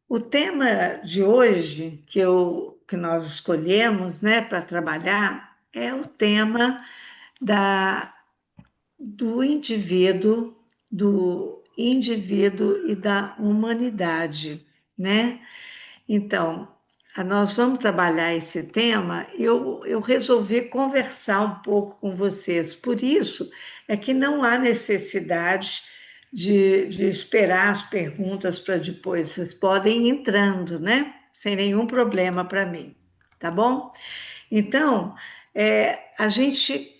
O tema de hoje que nós escolhemos, né, para trabalhar é o tema da, do indivíduo e da humanidade, né? Então, nós vamos trabalhar esse tema. Eu resolvi conversar um pouco com vocês. Por isso é que não há necessidade de esperar as perguntas para depois. Vocês podem ir entrando, né? Sem nenhum problema para mim, tá bom? Então, a gente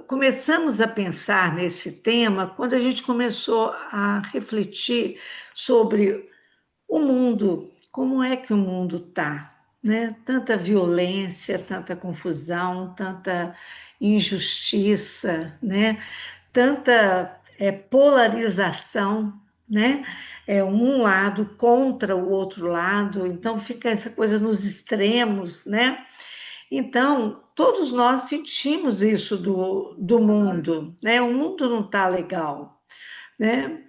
começamos a pensar nesse tema quando a gente começou a refletir sobre o mundo, como é que o mundo está, né? Tanta violência, tanta confusão, tanta injustiça, né? Tanta polarização, né? Um lado contra o outro lado, então fica essa coisa nos extremos, né? Então, todos nós sentimos isso do mundo, né? O mundo não está legal, né?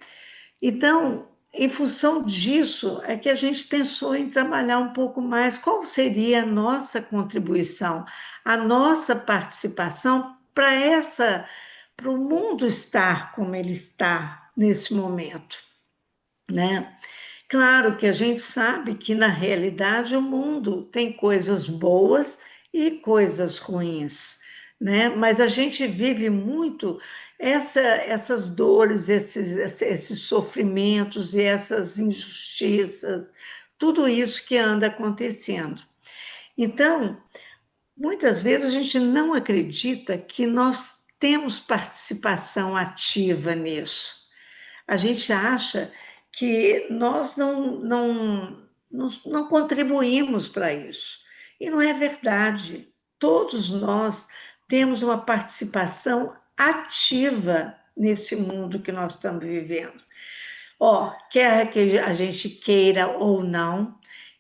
Então, em função disso, é que a gente pensou em trabalhar um pouco mais qual seria a nossa contribuição, a nossa participação para o mundo estar como ele está nesse momento, né? Claro que a gente sabe que na realidade o mundo tem coisas boas e coisas ruins, né? Mas a gente vive muito essas dores, esses sofrimentos e essas injustiças, tudo isso que anda acontecendo. Então, muitas vezes a gente não acredita que nós temos participação ativa nisso. A gente acha que nós não contribuímos para isso. E não é verdade. Todos nós temos uma participação ativa nesse mundo que nós estamos vivendo. Ó, quer que a gente queira ou não,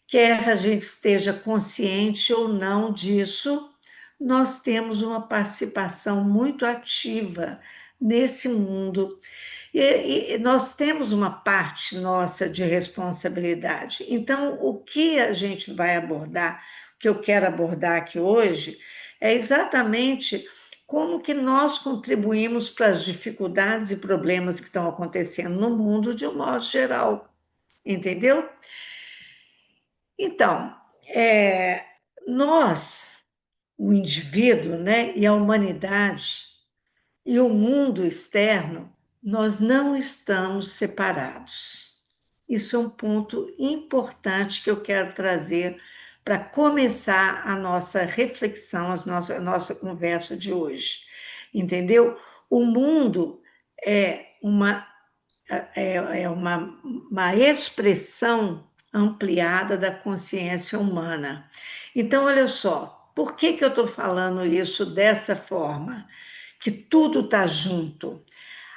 quer a gente esteja consciente ou não disso, nós temos uma participação muito ativa nesse mundo e nós temos uma parte nossa de responsabilidade. Então, o que a gente vai abordar, o que eu quero abordar aqui hoje, é exatamente como que nós contribuímos para as dificuldades e problemas que estão acontecendo no mundo de um modo geral, entendeu? Então, nós, o indivíduo, né, e a humanidade, e o mundo externo, nós não estamos separados. Isso é um ponto importante que eu quero trazer para começar a nossa reflexão, a nossa conversa de hoje. Entendeu? O mundo é uma expressão ampliada da consciência humana. Então, olha só, por que eu estou falando isso dessa forma? Que tudo está junto.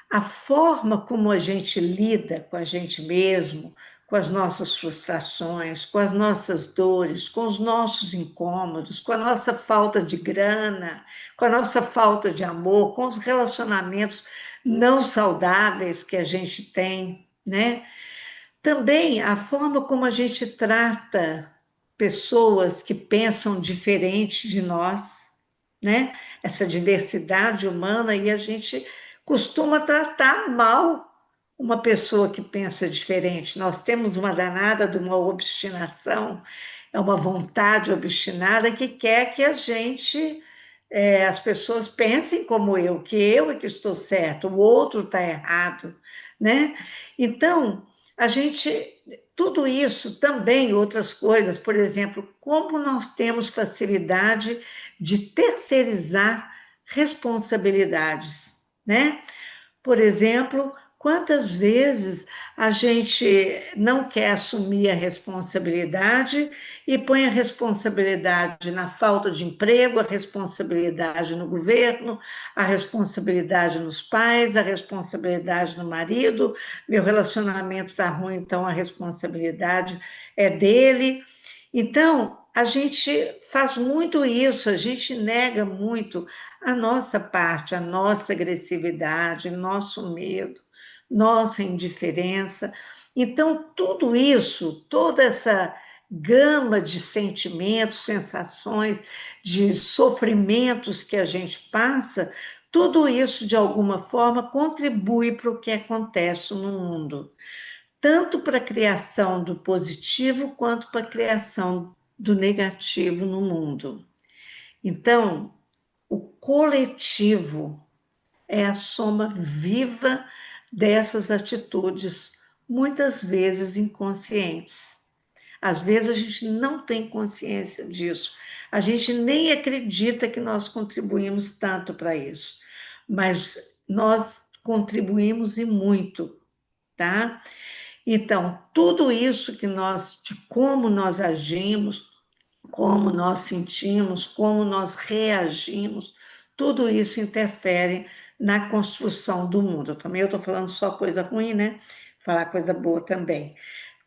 A forma como a gente lida com a gente mesmo, com as nossas frustrações, com as nossas dores, com os nossos incômodos, com a nossa falta de grana, com a nossa falta de amor, com os relacionamentos não saudáveis que a gente tem, né? Também a forma como a gente trata pessoas que pensam diferente de nós, né? Essa diversidade humana, e a gente costuma tratar mal uma pessoa que pensa diferente. Nós temos uma danada de uma obstinação, é uma vontade obstinada que quer que a gente, as pessoas pensem como eu, que eu é que estou certo, o outro está errado, né? Então, a gente, tudo isso também, outras coisas, por exemplo, como nós temos facilidade de terceirizar responsabilidades, né? Por exemplo, quantas vezes a gente não quer assumir a responsabilidade e põe a responsabilidade na falta de emprego, a responsabilidade no governo, a responsabilidade nos pais, a responsabilidade no marido, meu relacionamento está ruim, então a responsabilidade é dele. Então, a gente faz muito isso, a gente nega muito a nossa parte, a nossa agressividade, nosso medo, nossa indiferença. Então, tudo isso, toda essa gama de sentimentos, sensações, de sofrimentos que a gente passa, tudo isso, de alguma forma, contribui para o que acontece no mundo, tanto para a criação do positivo quanto para a criação do negativo no mundo. Então, o coletivo é a soma viva dessas atitudes, muitas vezes inconscientes. Às vezes a gente não tem consciência disso, a gente nem acredita que nós contribuímos tanto para isso, mas nós contribuímos e muito, tá? Então, tudo isso que nós, de como nós agimos, como nós sentimos, como nós reagimos, tudo isso interfere na construção do mundo. Também eu estou falando só coisa ruim, né? Falar coisa boa também.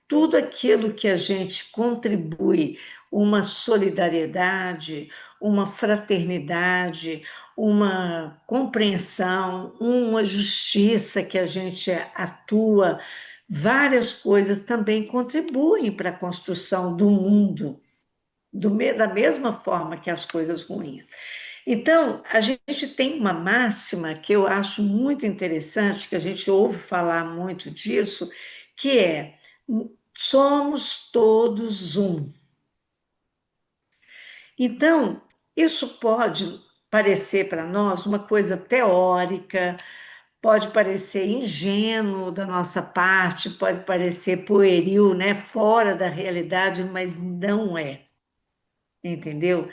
Tudo aquilo que a gente contribui, uma solidariedade, uma fraternidade, uma compreensão, uma justiça que a gente atua, várias coisas também contribuem para a construção do mundo da mesma forma que as coisas ruins. Então, a gente tem uma máxima que eu acho muito interessante, que a gente ouve falar muito disso, que é: somos todos um. Então, isso pode parecer para nós uma coisa teórica, pode parecer ingênuo da nossa parte, pode parecer pueril, né, fora da realidade, mas não é, entendeu?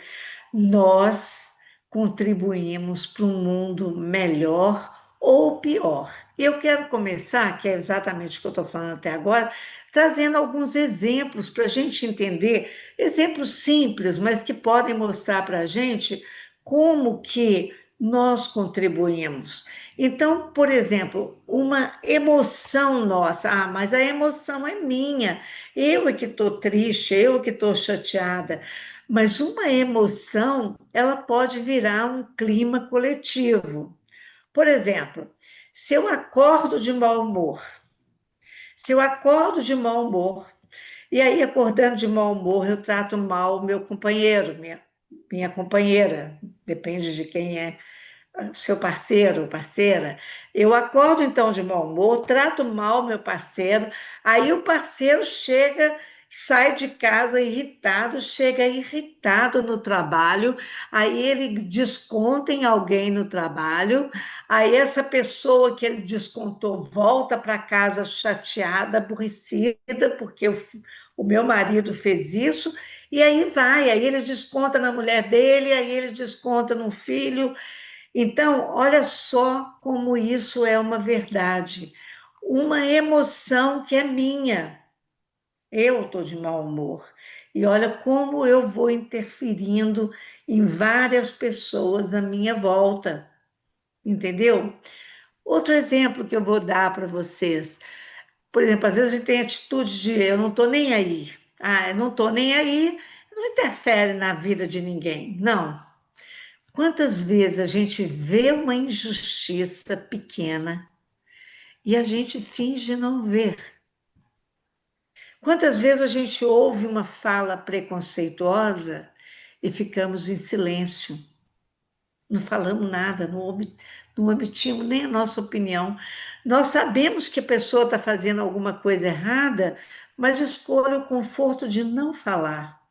Nós contribuímos para um mundo melhor ou pior. Eu quero começar, que é exatamente o que eu estou falando até agora, trazendo alguns exemplos para a gente entender, exemplos simples, mas que podem mostrar para a gente como que nós contribuímos. Então, por exemplo, uma emoção nossa, mas a emoção é minha, eu é que estou triste, eu é que estou chateada. Mas uma emoção, ela pode virar um clima coletivo. Por exemplo, se eu acordo de mau humor, se eu acordo de mau humor, e aí acordando de mau humor, eu trato mal o meu companheiro, minha companheira, depende de quem é seu parceiro, parceira. Eu acordo então de mau humor, trato mal meu parceiro, aí o parceiro chega, sai de casa irritado, chega irritado no trabalho, aí ele desconta em alguém no trabalho, aí essa pessoa que ele descontou volta para casa chateada, aborrecida, porque o meu marido fez isso. E aí vai, aí ele desconta na mulher dele, aí ele desconta no filho, então, olha só como isso é uma verdade, uma emoção que é minha. Eu estou de mau humor. E olha como eu vou interferindo em várias pessoas à minha volta, entendeu? Outro exemplo que eu vou dar para vocês, por exemplo, às vezes a gente tem atitude de eu não estou nem aí. Ah, eu não estou nem aí, não interfere na vida de ninguém. Não. Quantas vezes a gente vê uma injustiça pequena e a gente finge não ver? Quantas vezes a gente ouve uma fala preconceituosa e ficamos em silêncio, não falamos nada, não emitimos nem a nossa opinião. Nós sabemos que a pessoa está fazendo alguma coisa errada, mas escolhe o conforto de não falar.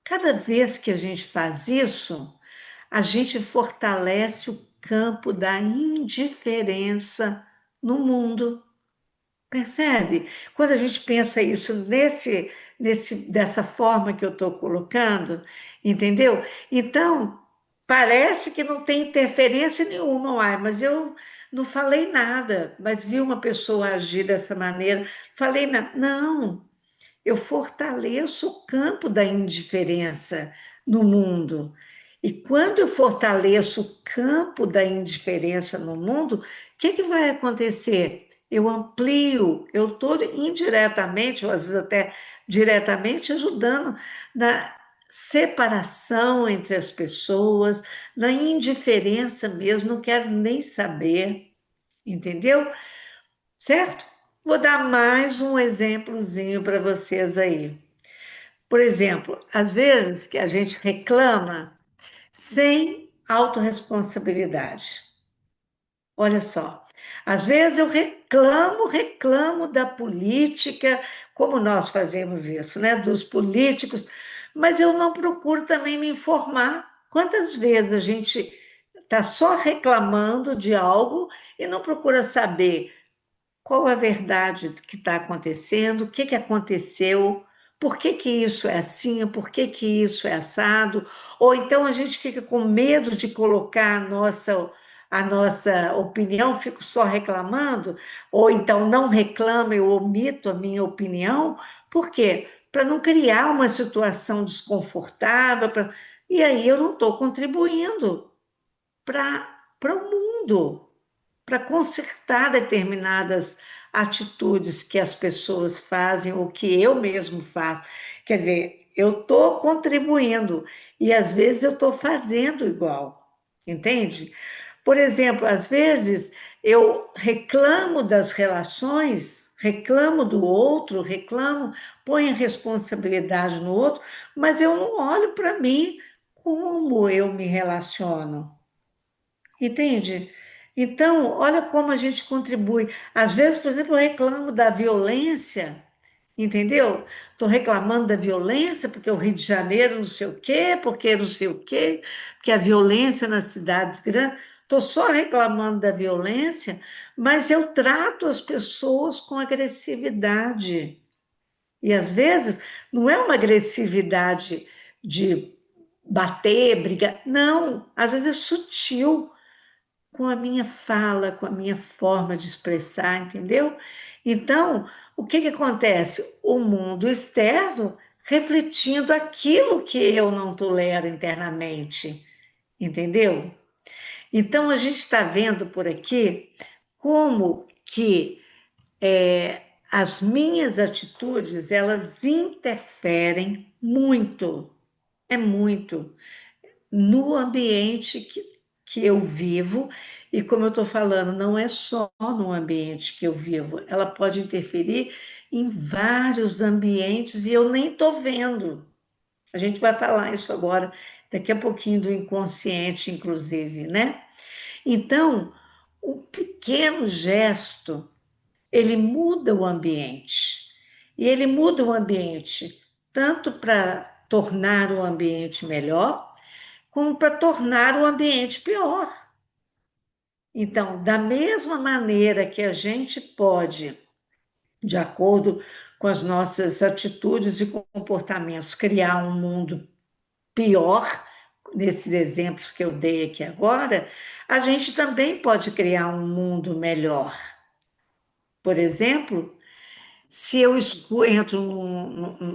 Cada vez que a gente faz isso, a gente fortalece o campo da indiferença no mundo. Percebe? Quando a gente pensa isso dessa forma que eu estou colocando, entendeu? Então, parece que não tem interferência nenhuma, uai, mas eu não falei nada, mas vi uma pessoa agir dessa maneira, falei nada. Não, eu fortaleço o campo da indiferença no mundo. E quando eu fortaleço o campo da indiferença no mundo, o que vai acontecer? Eu amplio, eu estou indiretamente, ou às vezes até diretamente, ajudando na separação entre as pessoas, na indiferença mesmo, não quero nem saber, entendeu? Certo? Vou dar mais um exemplozinho para vocês aí. Por exemplo, às vezes que a gente reclama sem autorresponsabilidade. Olha só, às vezes eu reclamo da política, como nós fazemos isso, né? Dos políticos, mas eu não procuro também me informar. Quantas vezes a gente está só reclamando de algo e não procura saber qual a verdade do que está acontecendo, o que que aconteceu, por que que isso é assim, por que que isso é assado, ou então a gente fica com medo de colocar a nossa opinião, fico só reclamando, ou então não reclamo, eu omito a minha opinião, por quê? Para não criar uma situação desconfortável, e aí eu não estou contribuindo para o mundo, para consertar determinadas atitudes que as pessoas fazem ou que eu mesmo faço. Quer dizer, eu estou contribuindo e às vezes eu estou fazendo igual, entende? Por exemplo, às vezes eu reclamo das relações, reclamo do outro, reclamo, ponho a responsabilidade no outro, mas eu não olho para mim como eu me relaciono. Entende? Então, olha como a gente contribui. Às vezes, por exemplo, eu reclamo da violência, entendeu? Estou reclamando da violência porque o Rio de Janeiro não sei o quê, porque não sei o quê, porque a violência nas cidades grandes. Estou só reclamando da violência, mas eu trato as pessoas com agressividade. E às vezes não é uma agressividade de bater, brigar, não, às vezes é sutil com a minha fala, com a minha forma de expressar, entendeu? Então, o que que acontece? O mundo externo refletindo aquilo que eu não tolero internamente, entendeu? Então, a gente está vendo por aqui como que as minhas atitudes, elas interferem muito, é muito no ambiente que eu vivo, e como eu estou falando, não é só no ambiente que eu vivo, ela pode interferir em vários ambientes e eu nem estou vendo. A gente vai falar isso agora, daqui a pouquinho, do inconsciente, inclusive, né? Então, o pequeno gesto, ele muda o ambiente. E ele muda o ambiente tanto para tornar o ambiente melhor, como para tornar o ambiente pior. Então, da mesma maneira que a gente pode, de acordo com as nossas atitudes e comportamentos, criar um mundo pior, nesses exemplos que eu dei aqui agora, a gente também pode criar um mundo melhor. Por exemplo, se eu entro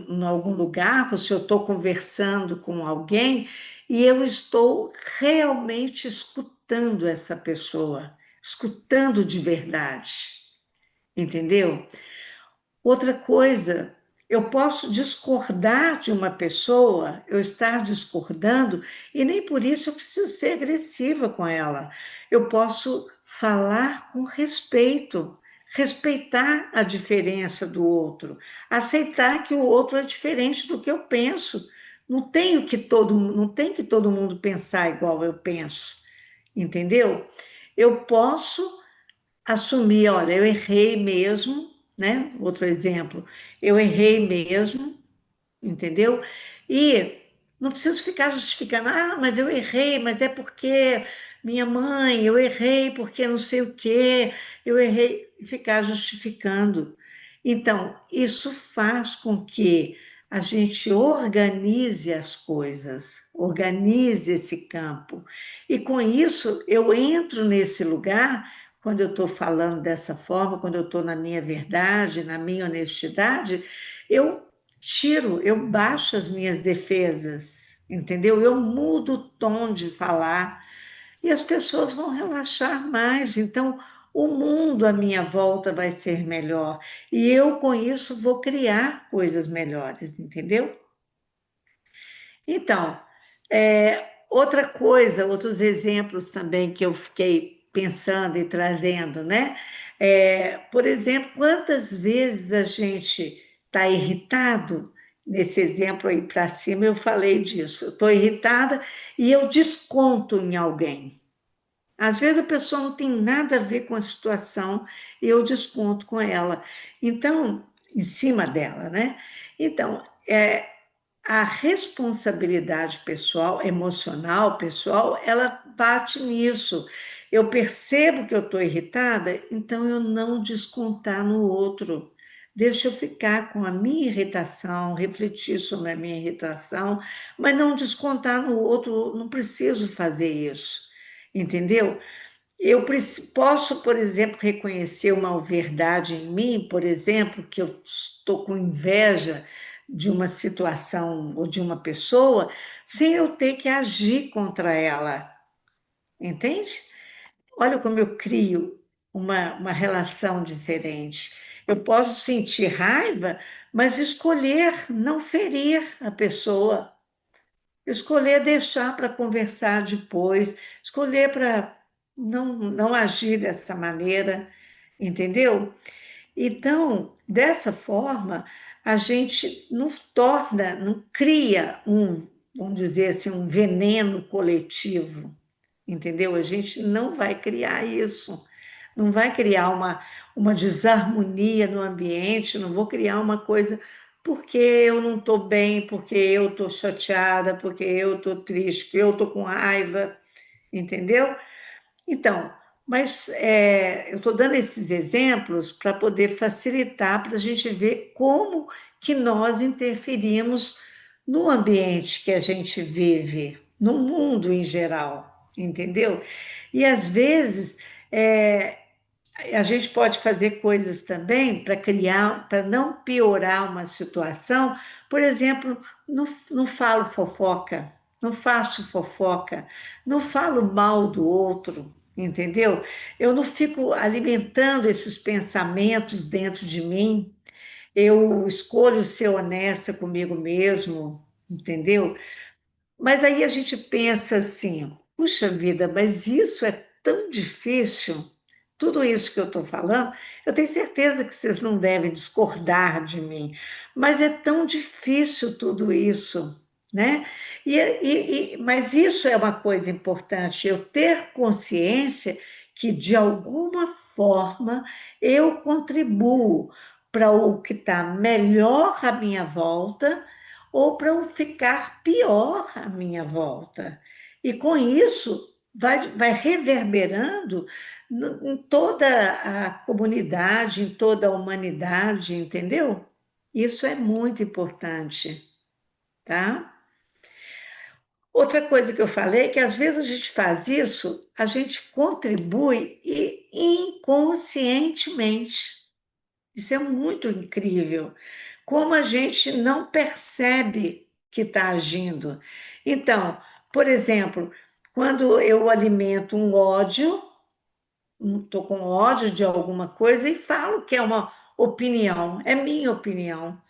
em algum lugar, ou se eu estou conversando com alguém e eu estou realmente escutando essa pessoa, escutando de verdade, entendeu? Outra coisa, eu posso discordar de uma pessoa, eu estar discordando, e nem por isso eu preciso ser agressiva com ela. Eu posso falar com respeito, respeitar a diferença do outro, aceitar que o outro é diferente do que eu penso. Não tem que todo mundo pensar igual eu penso, entendeu? Eu posso assumir, olha, eu errei mesmo, né? Outro exemplo, eu errei mesmo, entendeu? E não preciso ficar justificando, ah, mas eu errei, mas é porque minha mãe, eu errei porque não sei o quê, eu errei, ficar justificando. Então, isso faz com que a gente organize as coisas, organize esse campo. E com isso, eu entro nesse lugar, quando eu estou falando dessa forma, quando eu estou na minha verdade, na minha honestidade, eu eu baixo as minhas defesas, entendeu? Eu mudo o tom de falar e as pessoas vão relaxar mais. Então, o mundo à minha volta vai ser melhor e eu, com isso, vou criar coisas melhores, entendeu? Então, outra coisa, outros exemplos também que eu fiquei pensando e trazendo, né? Por exemplo, quantas vezes a gente está irritado? Nesse exemplo aí para cima, eu falei disso. Eu estou irritada e eu desconto em alguém. Às vezes a pessoa não tem nada a ver com a situação e eu desconto com ela. Então, em cima dela, né? Então, a responsabilidade pessoal, emocional, pessoal, ela bate nisso. Eu percebo que eu estou irritada, então eu não descontar no outro. Deixa eu ficar com a minha irritação, refletir sobre a minha irritação, mas não descontar no outro, não preciso fazer isso, entendeu? Posso, por exemplo, reconhecer uma verdade em mim, por exemplo, que eu estou com inveja de uma situação ou de uma pessoa, sem eu ter que agir contra ela, entende? Olha como eu crio uma relação diferente. Eu posso sentir raiva, mas escolher não ferir a pessoa, escolher deixar para conversar depois, escolher para não agir dessa maneira, entendeu? Então, dessa forma, a gente não torna, não cria vamos dizer assim, um veneno coletivo, entendeu? A gente não vai criar isso, não vai criar uma desarmonia no ambiente, não vou criar uma coisa porque eu não estou bem, porque eu estou chateada, porque eu estou triste, porque eu estou com raiva, entendeu? Então, mas eu estou dando esses exemplos para poder facilitar para a gente ver como que nós interferimos no ambiente que a gente vive, no mundo em geral, entendeu? E às vezes é, a gente pode fazer coisas também para criar, para não piorar uma situação. Por exemplo, não falo fofoca, não faço fofoca, não falo mal do outro, entendeu? Eu não fico alimentando esses pensamentos dentro de mim. Eu escolho ser honesta comigo mesmo, entendeu? Mas aí a gente pensa assim: puxa vida, mas isso é tão difícil. Tudo isso que eu estou falando, eu tenho certeza que vocês não devem discordar de mim, mas é tão difícil tudo isso, né? Mas isso é uma coisa importante, eu ter consciência que, de alguma forma, eu contribuo para o que está melhor à minha volta ou para eu ficar pior à minha volta. E com isso, vai reverberando em toda a comunidade, em toda a humanidade, entendeu? Isso é muito importante, tá? Outra coisa que eu falei é que às vezes a gente faz isso, a gente contribui e inconscientemente. Isso é muito incrível. Como a gente não percebe que está agindo. Então, por exemplo, quando eu alimento um ódio, estou com ódio de alguma coisa e falo que é uma opinião, é minha opinião.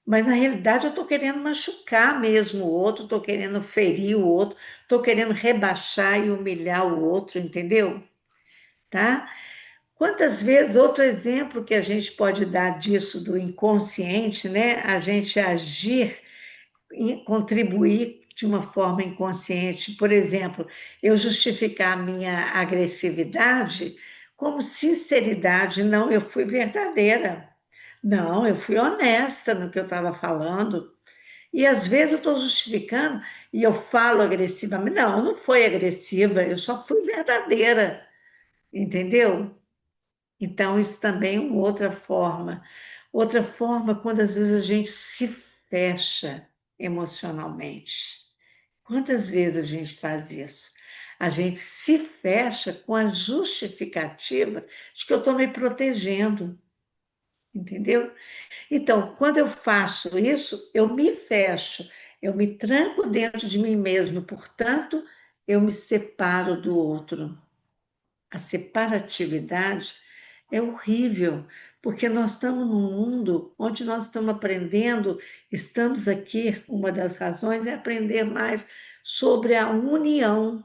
Mas na realidade eu estou querendo machucar mesmo o outro, estou querendo ferir o outro, estou querendo rebaixar e humilhar o outro, entendeu? Tá? Quantas vezes, outro exemplo que a gente pode dar disso do inconsciente, né? A gente agir e contribuir de uma forma inconsciente. Por exemplo, eu justificar a minha agressividade como sinceridade. Não, eu fui verdadeira. Não, eu fui honesta no que eu estava falando. E às vezes eu estou justificando e eu falo agressivamente. Não, não foi agressiva, eu só fui verdadeira, entendeu? Então, isso também é uma outra forma. Outra forma, quando às vezes a gente se fecha emocionalmente. Quantas vezes a gente faz isso? A gente se fecha com a justificativa de que eu estou me protegendo, entendeu? Então, quando eu faço isso, eu me fecho, eu me tranco dentro de mim mesmo, portanto, eu me separo do outro. A separatividade é horrível, porque nós estamos num mundo onde nós estamos aprendendo, estamos aqui, uma das razões é aprender mais sobre a união,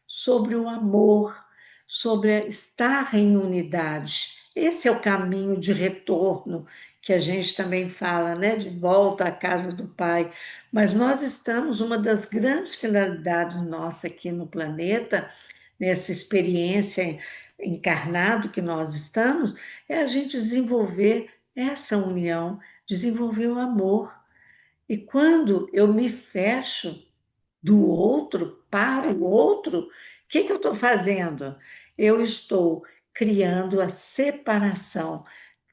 sobre o amor, sobre estar em unidade. Esse é o caminho de retorno que a gente também fala, né? De volta à casa do Pai. Mas nós estamos, uma das grandes finalidades nossa aqui no planeta, nessa experiência encarnado que nós estamos, é a gente desenvolver essa união, desenvolver o amor. E quando eu me fecho do outro para o outro, o que eu estou fazendo? Eu estou criando a separação,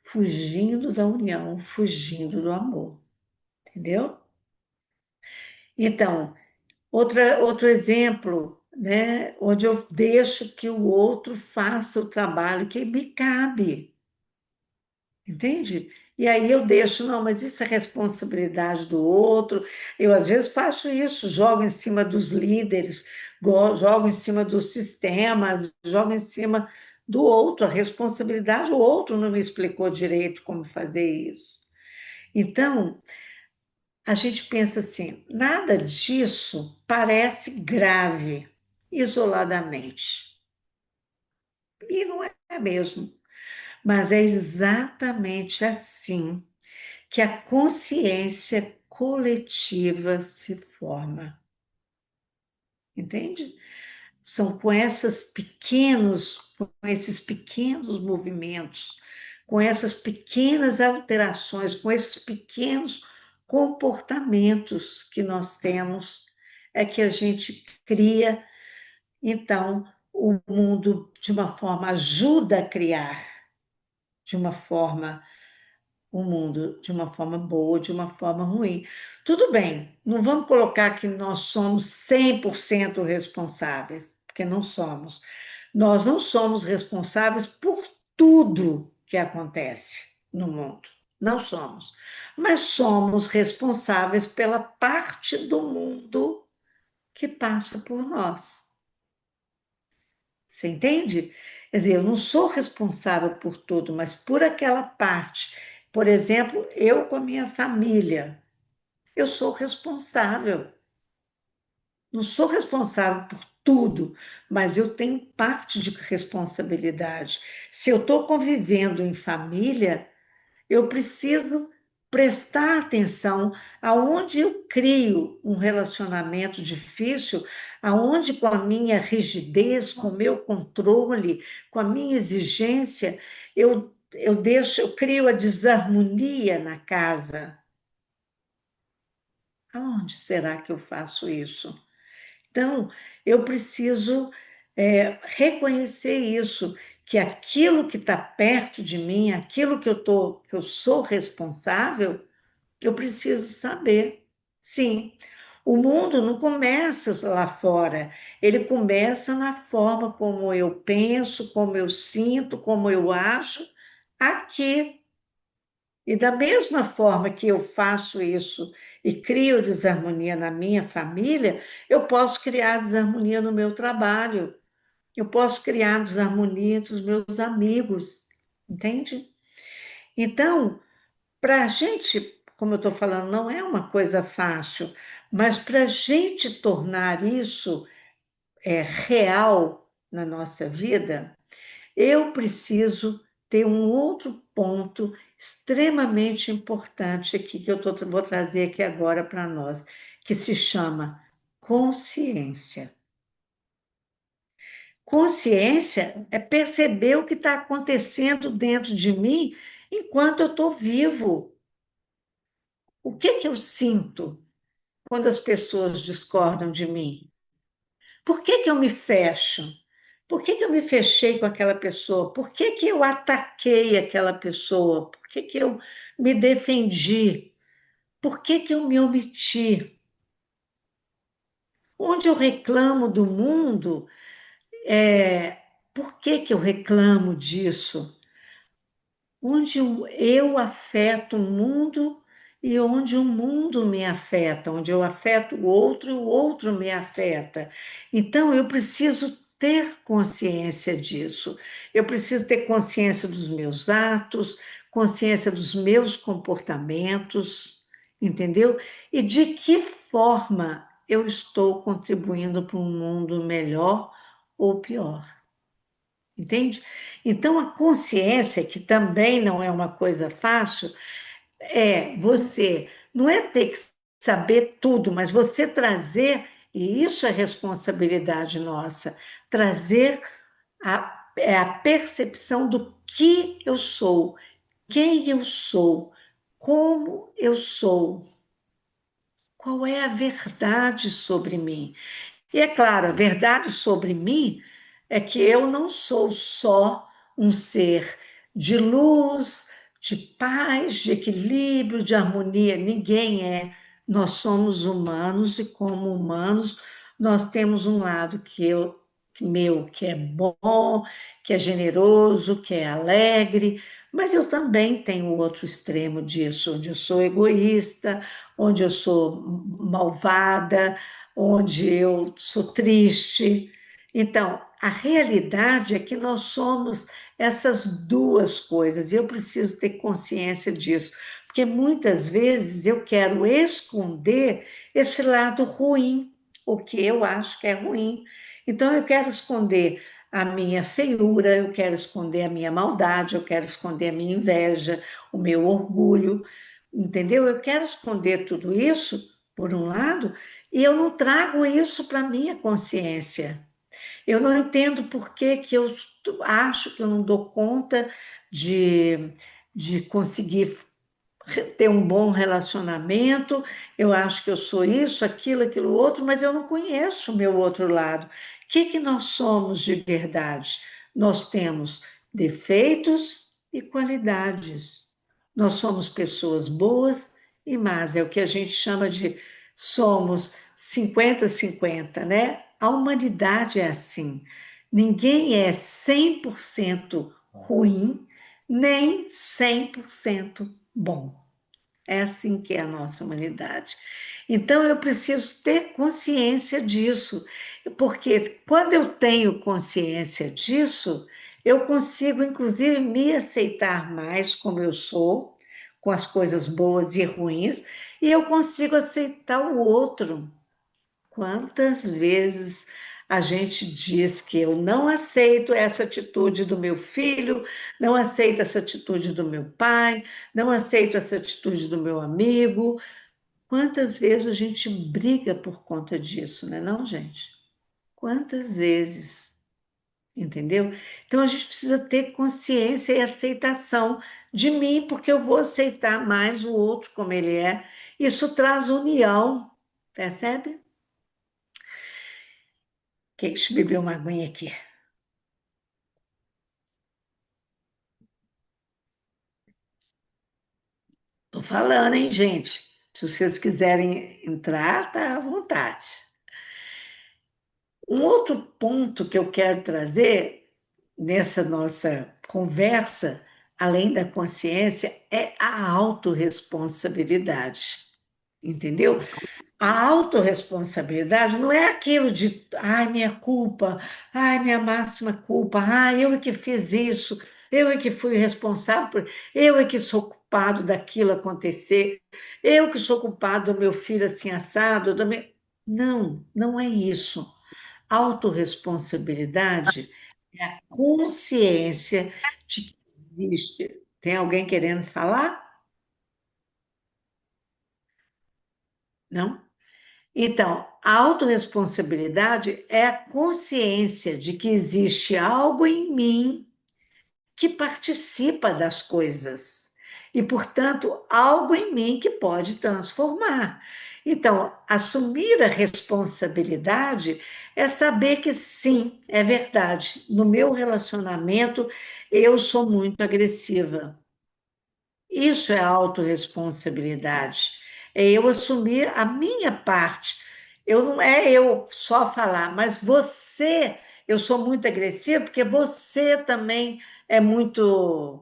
fugindo da união, fugindo do amor, entendeu? Então, outro exemplo, né, onde eu deixo que o outro faça o trabalho que me cabe. Entende? E aí eu deixo, não, mas isso é responsabilidade do outro. Eu, às vezes, faço isso, jogo em cima dos líderes, jogo em cima dos sistemas, jogo em cima do outro, a responsabilidade, o outro não me explicou direito como fazer isso. Então, a gente pensa assim, nada disso parece grave, isoladamente. E não é mesmo. Mas é exatamente assim que a consciência coletiva se forma, entende? São com esses pequenos movimentos, com essas pequenas alterações, com esses pequenos comportamentos que nós temos, é que a gente cria, então, o mundo de uma forma, ajuda a criar de uma forma o mundo de uma forma boa, de uma forma ruim. Tudo bem, não vamos colocar que nós somos 100% responsáveis, porque não somos. Nós não somos responsáveis por tudo que acontece no mundo. Não somos. Mas somos responsáveis pela parte do mundo que passa por nós. Você entende? Quer dizer, eu não sou responsável por tudo, mas por aquela parte. Por exemplo, eu com a minha família, eu sou responsável. Não sou responsável por tudo, mas eu tenho parte de responsabilidade. Se eu estou convivendo em família, eu preciso prestar atenção aonde eu crio um relacionamento difícil, aonde com a minha rigidez, com o meu controle, com a minha exigência, eu crio a desarmonia na casa. Aonde será que eu faço isso? Então, eu preciso reconhecer isso, que aquilo que está perto de mim, aquilo que eu sou responsável, eu preciso saber. Sim, o mundo não começa lá fora, ele começa na forma como eu penso, como eu sinto, como eu acho aqui. E da mesma forma que eu faço isso e crio desarmonia na minha família, eu posso criar desarmonia no meu trabalho, eu posso criar desarmonia entre os meus amigos, entende? Então, para a gente, como eu estou falando, não é uma coisa fácil, mas para a gente tornar isso real na nossa vida, eu preciso ter um outro ponto extremamente importante aqui, que vou trazer aqui agora para nós, que se chama consciência. Consciência é perceber o que está acontecendo dentro de mim enquanto eu estou vivo. O que eu sinto quando as pessoas discordam de mim? Por que eu me fecho? Por que eu me fechei com aquela pessoa? Por que eu ataquei aquela pessoa? Por que eu me defendi? Por que eu me omiti? Onde eu reclamo do mundo, por que eu reclamo disso? Onde eu afeto o mundo e onde o mundo me afeta, onde eu afeto o outro e o outro me afeta. Então, eu preciso ter consciência disso. Eu preciso ter consciência dos meus atos, consciência dos meus comportamentos, entendeu? E de que forma eu estou contribuindo para um mundo melhor ou pior. entende? Então, a consciência, que também não é uma coisa fácil, é você, não é ter que saber tudo, mas você trazer, e isso é responsabilidade nossa, trazer é a percepção do que eu sou, quem eu sou, como eu sou, qual é a verdade sobre mim. E é claro, a verdade sobre mim é que eu não sou só um ser de luz, de paz, de equilíbrio, de harmonia. Ninguém é. Nós somos humanos e, como humanos, nós temos um lado meu, que é bom, que é generoso, que é alegre, mas eu também tenho o outro extremo disso, onde eu sou egoísta, onde eu sou malvada, onde eu sou triste. Então, a realidade é que nós somos essas duas coisas, e eu preciso ter consciência disso, porque muitas vezes eu quero esconder esse lado ruim, o que eu acho que é ruim. Então, eu quero esconder a minha feiura, eu quero esconder a minha maldade, eu quero esconder a minha inveja, o meu orgulho, entendeu? Eu quero esconder tudo isso, por um lado, e eu não trago isso para a minha consciência. Eu não entendo por que que eu acho que eu não dou conta de, de conseguir ter um bom relacionamento, eu acho que eu sou isso, aquilo outro, mas eu não conheço o meu outro lado. O que que nós somos de verdade? Nós temos defeitos e qualidades. Nós somos pessoas boas e más, é o que a gente chama de somos 50-50, né? A humanidade é assim. Ninguém é 100% ruim, nem 100% bom. É assim que é a nossa humanidade. Então eu preciso ter consciência disso, porque quando eu tenho consciência disso, eu consigo, inclusive, me aceitar mais como eu sou, com as coisas boas e ruins, e eu consigo aceitar o outro. Quantas vezes a gente diz que eu não aceito essa atitude do meu filho, não aceito essa atitude do meu pai, não aceito essa atitude do meu amigo. Quantas vezes a gente briga por conta disso, né, não, gente? Quantas vezes, entendeu? Então a gente precisa ter consciência e aceitação de mim, porque eu vou aceitar mais o outro como ele é. Isso traz união, percebe? Deixa eu beber uma aguinha aqui. Tô falando, hein, gente? Se vocês quiserem entrar, tá à vontade. Um outro ponto que eu quero trazer nessa nossa conversa, além da consciência, é a autorresponsabilidade. Entendeu? A autorresponsabilidade não é aquilo de, ai, minha culpa, ai, minha máxima culpa, ai, eu é que fiz isso, eu é que fui responsável por, eu é que sou culpado daquilo acontecer, eu que sou culpado do meu filho assim assado, Não, não é isso. Autorresponsabilidade é a consciência de que existe. Tem alguém querendo falar? Não? Então, a autorresponsabilidade é a consciência de que existe algo em mim que participa das coisas e, portanto, algo em mim que pode transformar. Então, assumir a responsabilidade é saber que sim, é verdade. No meu relacionamento, eu sou muito agressiva. Isso é autorresponsabilidade. É eu assumir a minha parte. Eu não é eu só falar, mas você, eu sou muito agressiva porque você também é muito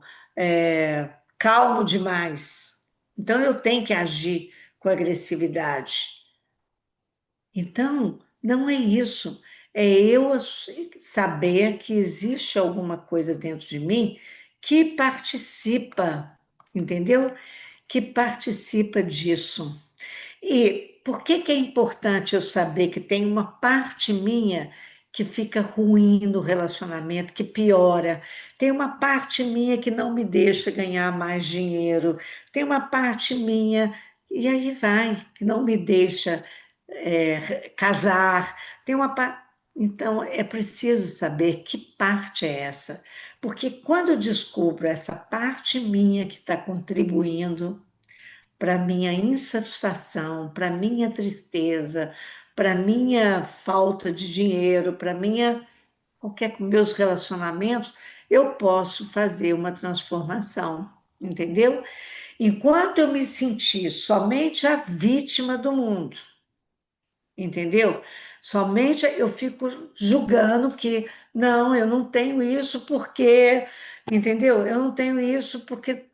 calmo demais. Então eu tenho que agir com agressividade. Então, não é isso. É eu saber que existe alguma coisa dentro de mim que participa, entendeu? Que participa disso. E por que que é importante eu saber que tem uma parte minha que fica ruim no relacionamento, que piora. Tem uma parte minha que não me deixa ganhar mais dinheiro. Tem uma parte minha, e aí vai, que não me deixa casar. Tem uma parte. Então, é preciso saber que parte é essa. Porque quando eu descubro essa parte minha que está contribuindo para minha insatisfação, para minha tristeza, para minha falta de dinheiro, para minha qualquer meus relacionamentos, eu posso fazer uma transformação, entendeu? Enquanto eu me sentir somente a vítima do mundo, entendeu? Somente eu fico julgando que não, eu não tenho isso porque, entendeu? Eu não tenho isso porque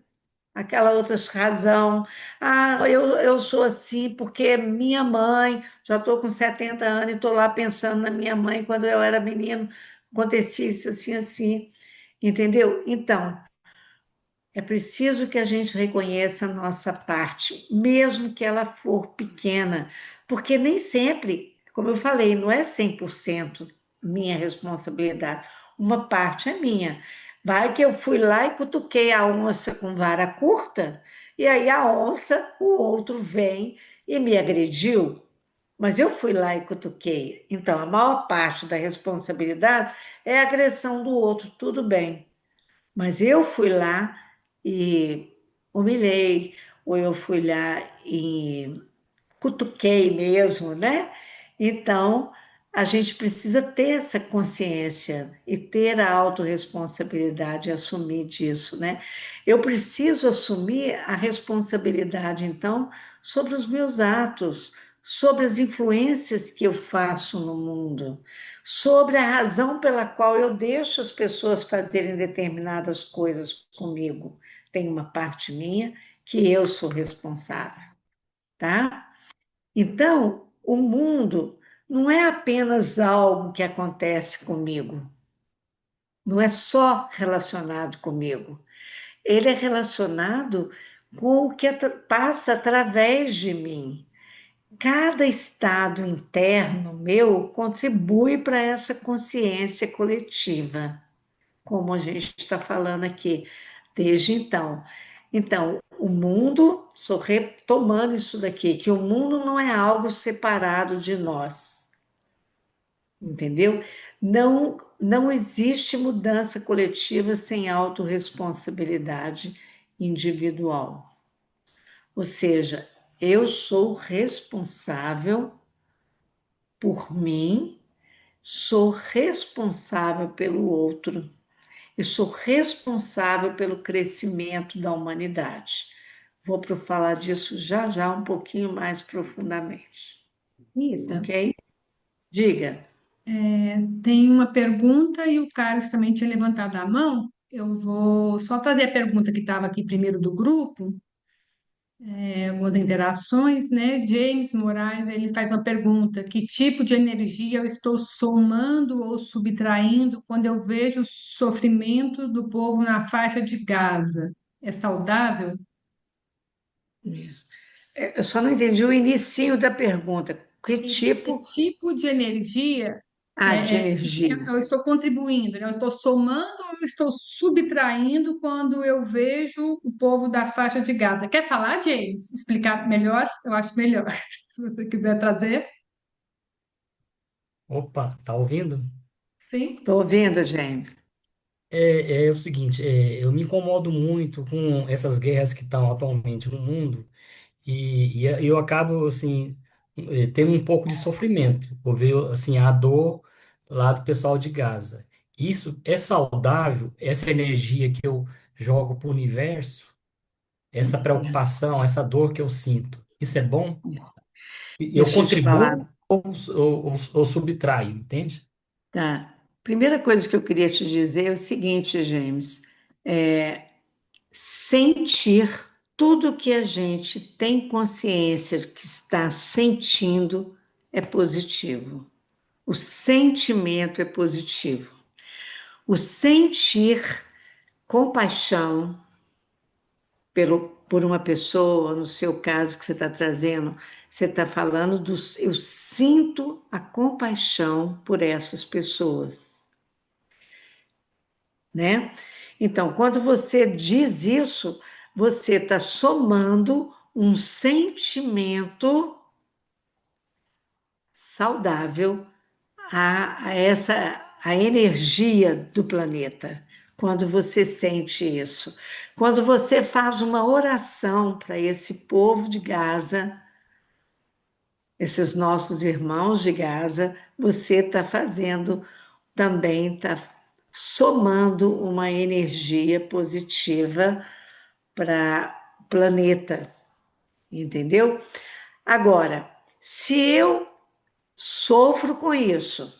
aquela outra razão. Ah, eu sou assim porque minha mãe, já estou com 70 anos e estou lá pensando na minha mãe quando eu era menino, acontecia isso assim, assim, entendeu? Então, é preciso que a gente reconheça a nossa parte, mesmo que ela for pequena, porque nem sempre, como eu falei, não é 100% minha responsabilidade. Uma parte é minha. Vai que eu fui lá e cutuquei a onça com vara curta, e aí a onça, o outro vem e me agrediu, mas eu fui lá e cutuquei. Então, a maior parte da responsabilidade é a agressão do outro, tudo bem. Mas eu fui lá e humilhei, ou eu fui lá e cutuquei mesmo, né? Então, a gente precisa ter essa consciência e ter a autorresponsabilidade e assumir disso, né? Eu preciso assumir a responsabilidade, então, sobre os meus atos, sobre as influências que eu faço no mundo, sobre a razão pela qual eu deixo as pessoas fazerem determinadas coisas comigo. Tem uma parte minha que eu sou responsável, tá? Então, o mundo não é apenas algo que acontece comigo, não é só relacionado comigo. Ele é relacionado com o que passa através de mim. Cada estado interno meu contribui para essa consciência coletiva, como a gente está falando aqui desde então. Então, o mundo, estou retomando isso daqui, que o mundo não é algo separado de nós, entendeu? Não existe mudança coletiva sem autorresponsabilidade individual. Ou seja, eu sou responsável por mim, sou responsável pelo outro. Eu sou responsável pelo crescimento da humanidade. Vou para falar disso já já um pouquinho mais profundamente, Rita, ok? Diga. tem uma pergunta e o Carlos também tinha levantado a mão. Eu vou só trazer a pergunta que estava aqui primeiro do grupo, algumas interações, né? James Moraes, ele faz uma pergunta: que tipo de energia eu estou somando ou subtraindo quando eu vejo o sofrimento do povo na faixa de Gaza? É saudável? Eu só não entendi o inicinho da pergunta. Que Que tipo tipo de energia de energia? eu estou contribuindo, né? Eu estou somando ou eu estou subtraindo quando eu vejo o povo da faixa de Gaza? Quer falar, James? Explicar melhor? Eu acho melhor. Se você quiser trazer. Opa, tá ouvindo? Sim. Estou ouvindo, James. É o seguinte, eu me incomodo muito com essas guerras que estão atualmente no mundo e eu acabo, assim, tendo um pouco de sofrimento por ver, assim, a dor lá do pessoal de Gaza. Isso é saudável? Essa energia que eu jogo para o universo, essa preocupação, essa dor que eu sinto, isso é bom? Eu Deixa eu te falar. contribuo ou subtraio, entende? Tá. Primeira coisa que eu queria te dizer é o seguinte, James. Sentir tudo que a gente tem consciência que está sentindo é positivo. O sentimento é positivo. O sentir compaixão por uma pessoa, no seu caso que você está trazendo, você está falando dos. Eu sinto a compaixão por essas pessoas, né? Então, quando você diz isso, você está somando um sentimento saudável a essa a energia do planeta. Quando você sente isso, quando você faz uma oração para esse povo de Gaza, esses nossos irmãos de Gaza, você está fazendo também, está somando uma energia positiva para o planeta, entendeu? Agora, se eu sofro com isso,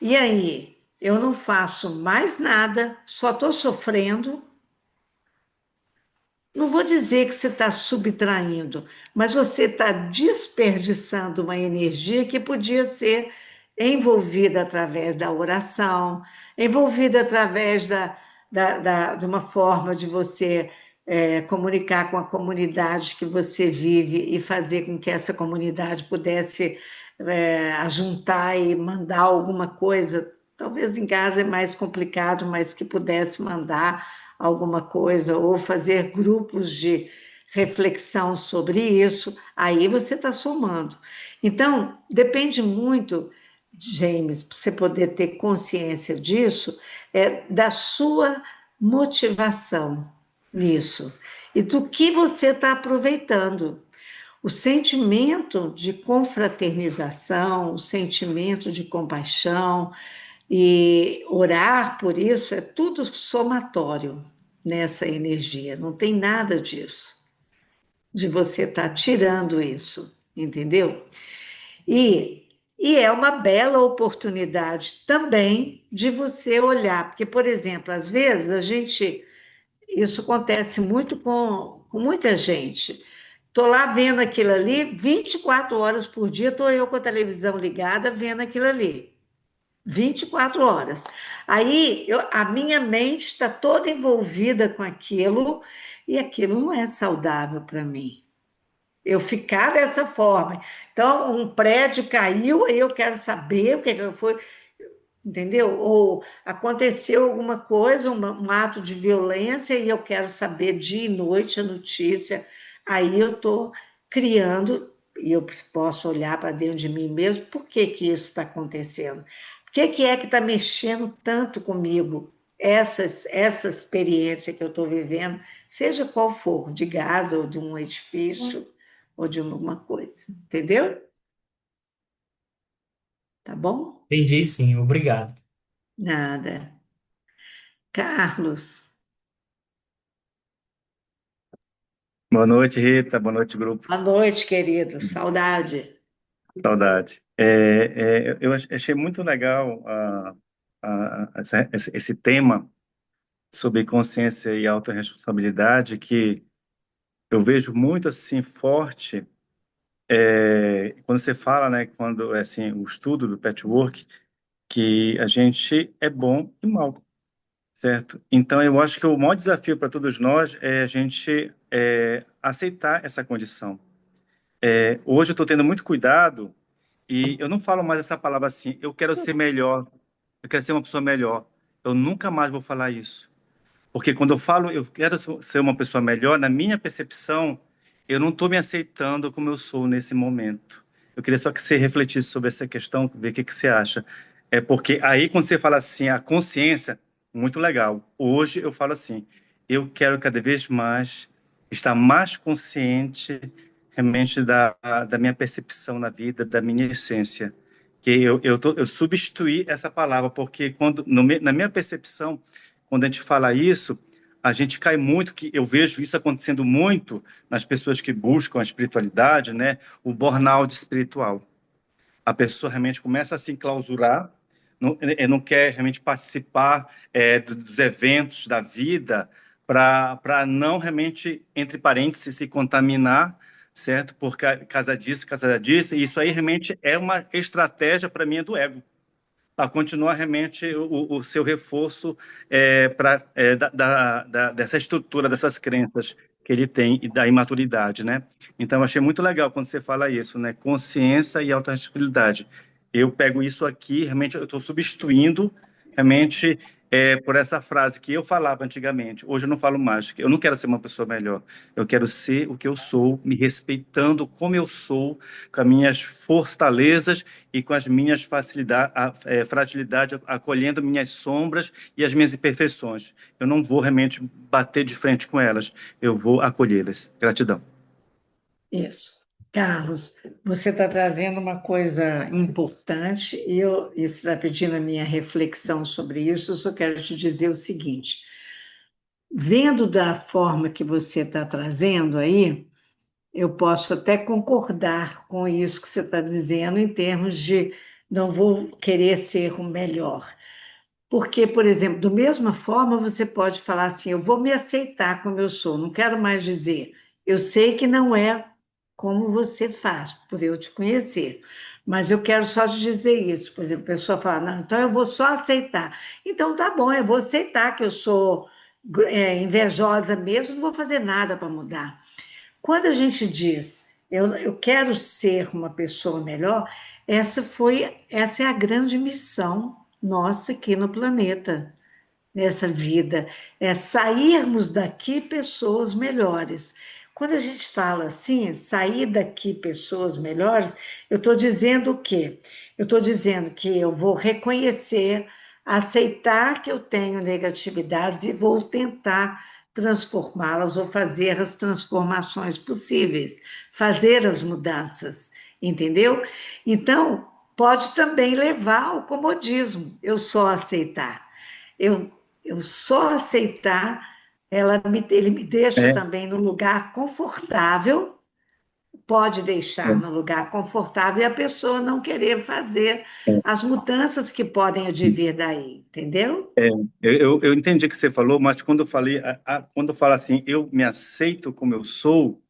e aí eu não faço mais nada, só estou sofrendo, não vou dizer que você está subtraindo, mas você está desperdiçando uma energia que podia ser envolvida através da oração, envolvida através de uma forma de você comunicar com a comunidade que você vive e fazer com que essa comunidade pudesse ajuntar e mandar alguma coisa. Talvez em casa é mais complicado, mas que pudesse mandar alguma coisa ou fazer grupos de reflexão sobre isso, aí você está somando. Então, depende muito, James, para você poder ter consciência disso, da sua motivação nisso e do que você está aproveitando. O sentimento de confraternização, o sentimento de compaixão, e orar por isso é tudo somatório nessa energia, não tem nada disso, de você estar tirando isso, entendeu? E, e é uma bela oportunidade também de você olhar, porque, por exemplo, às vezes isso acontece muito com muita gente. Estou lá vendo aquilo ali, 24 horas por dia, estou eu com a televisão ligada vendo aquilo ali. 24 horas. Aí a minha mente está toda envolvida com aquilo e aquilo não é saudável para mim. Eu ficar dessa forma. Então, um prédio caiu, aí eu quero saber o que foi, entendeu? Ou aconteceu alguma coisa, um ato de violência, e eu quero saber dia e noite a notícia. Aí eu estou criando, e eu posso olhar para dentro de mim mesmo, por que que isso está acontecendo? O que é que está mexendo tanto comigo? Essa experiência que eu estou vivendo, seja qual for, de Gaza ou de um edifício ou de alguma coisa, entendeu? Tá bom? Entendi, sim, obrigado. Nada. Carlos, Boa noite, Rita. Boa noite, grupo. boa noite, querido. Saudade. Saudade. Eu achei muito legal esse tema sobre consciência e autorresponsabilidade, que eu vejo muito assim forte quando você fala, né, quando assim o estudo do patchwork, que a gente é bom e mal, certo? Então eu acho que o maior desafio para todos nós é a gente aceitar essa condição. Hoje eu estou tendo muito cuidado. E eu não falo mais essa palavra assim, eu quero ser melhor, eu quero ser uma pessoa melhor. Eu nunca mais vou falar isso. Porque quando eu falo eu quero ser uma pessoa melhor, na minha percepção, eu não estou me aceitando como eu sou nesse momento. Eu queria só que você refletisse sobre essa questão, ver o que que você acha. É porque aí quando você fala assim, a consciência, muito legal. Hoje eu falo assim, eu quero cada vez mais estar mais consciente realmente da minha percepção na vida, da minha essência. Que eu substituí essa palavra, porque quando, na minha percepção, quando a gente fala isso, a gente cai muito, que eu vejo isso acontecendo muito nas pessoas que buscam a espiritualidade, né? O burnout espiritual. A pessoa realmente começa a se enclausurar, não quer realmente participar dos eventos da vida para não realmente, entre parênteses, se contaminar, certo? Por causa disso. E isso aí realmente é uma estratégia, para mim, do ego a continuar realmente o seu reforço dessa estrutura, dessas crenças que ele tem e da imaturidade, né? Então, eu achei muito legal quando você fala isso, né? Consciência e autorresponsabilidade. Eu pego isso aqui, realmente eu estou substituindo, realmente, por essa frase que eu falava antigamente. Hoje eu não falo mais. Eu não quero ser uma pessoa melhor. Eu quero ser o que eu sou, me respeitando como eu sou, com as minhas fortalezas e com as minhas fragilidades, acolhendo minhas sombras e as minhas imperfeições. Eu não vou realmente bater de frente com elas, eu vou acolhê-las. Gratidão. Isso. Carlos, você está trazendo uma coisa importante e você está pedindo a minha reflexão sobre isso. Eu só quero te dizer o seguinte: vendo da forma que você está trazendo aí, eu posso até concordar com isso que você está dizendo, em termos de não vou querer ser o melhor. Porque, por exemplo, da mesma forma, você pode falar assim: eu vou me aceitar como eu sou, não quero mais dizer, eu sei que não é como você faz, por eu te conhecer, mas eu quero só te dizer isso. Por exemplo, a pessoa fala: não, então eu vou só aceitar. Então tá bom, eu vou aceitar que eu sou invejosa mesmo, não vou fazer nada para mudar. Quando a gente diz eu quero ser uma pessoa melhor, essa é a grande missão nossa aqui no planeta, nessa vida, é sairmos daqui pessoas melhores. Quando a gente fala assim, sair daqui pessoas melhores, eu estou dizendo o quê? Eu estou dizendo que eu vou reconhecer, aceitar que eu tenho negatividades e vou tentar transformá-las ou fazer as transformações possíveis, fazer as mudanças, entendeu? Então, pode também levar ao comodismo, eu só aceitar. Eu, eu só aceitar, ele me deixa É, também no lugar confortável, pode deixar no lugar confortável e a pessoa não querer fazer as mudanças que podem advir daí, entendeu? eu entendi o que você falou, mas quando eu falei, quando eu falo assim, eu me aceito como eu sou,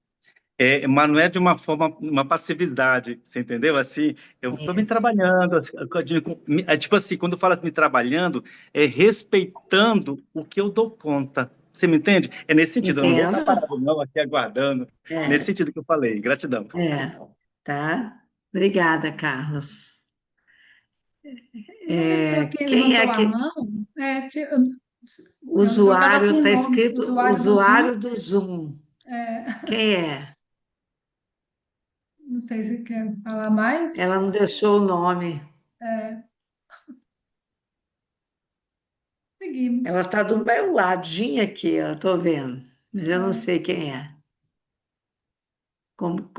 mas não é de uma forma, uma passividade, você entendeu? Assim, eu estou me Isso, trabalhando, tipo assim, quando eu falo assim, me trabalhando, é respeitando o que eu dou conta. Você me entende? É nesse sentido, eu não vou ficar entendo? parado, não, aqui aguardando. Nesse É, sentido que eu falei. Gratidão. tá? Obrigada, Carlos. Uma pessoa que Quem é levantou a que... mão, O eu só estava com usuário o está nome, escrito usuário do Zoom. usuário do Zoom. É, Quem é? não sei se quer falar mais. Ela não deixou o nome. É, Ela seguimos. está do meu ladinho aqui, eu estou vendo, mas eu não É, sei quem é.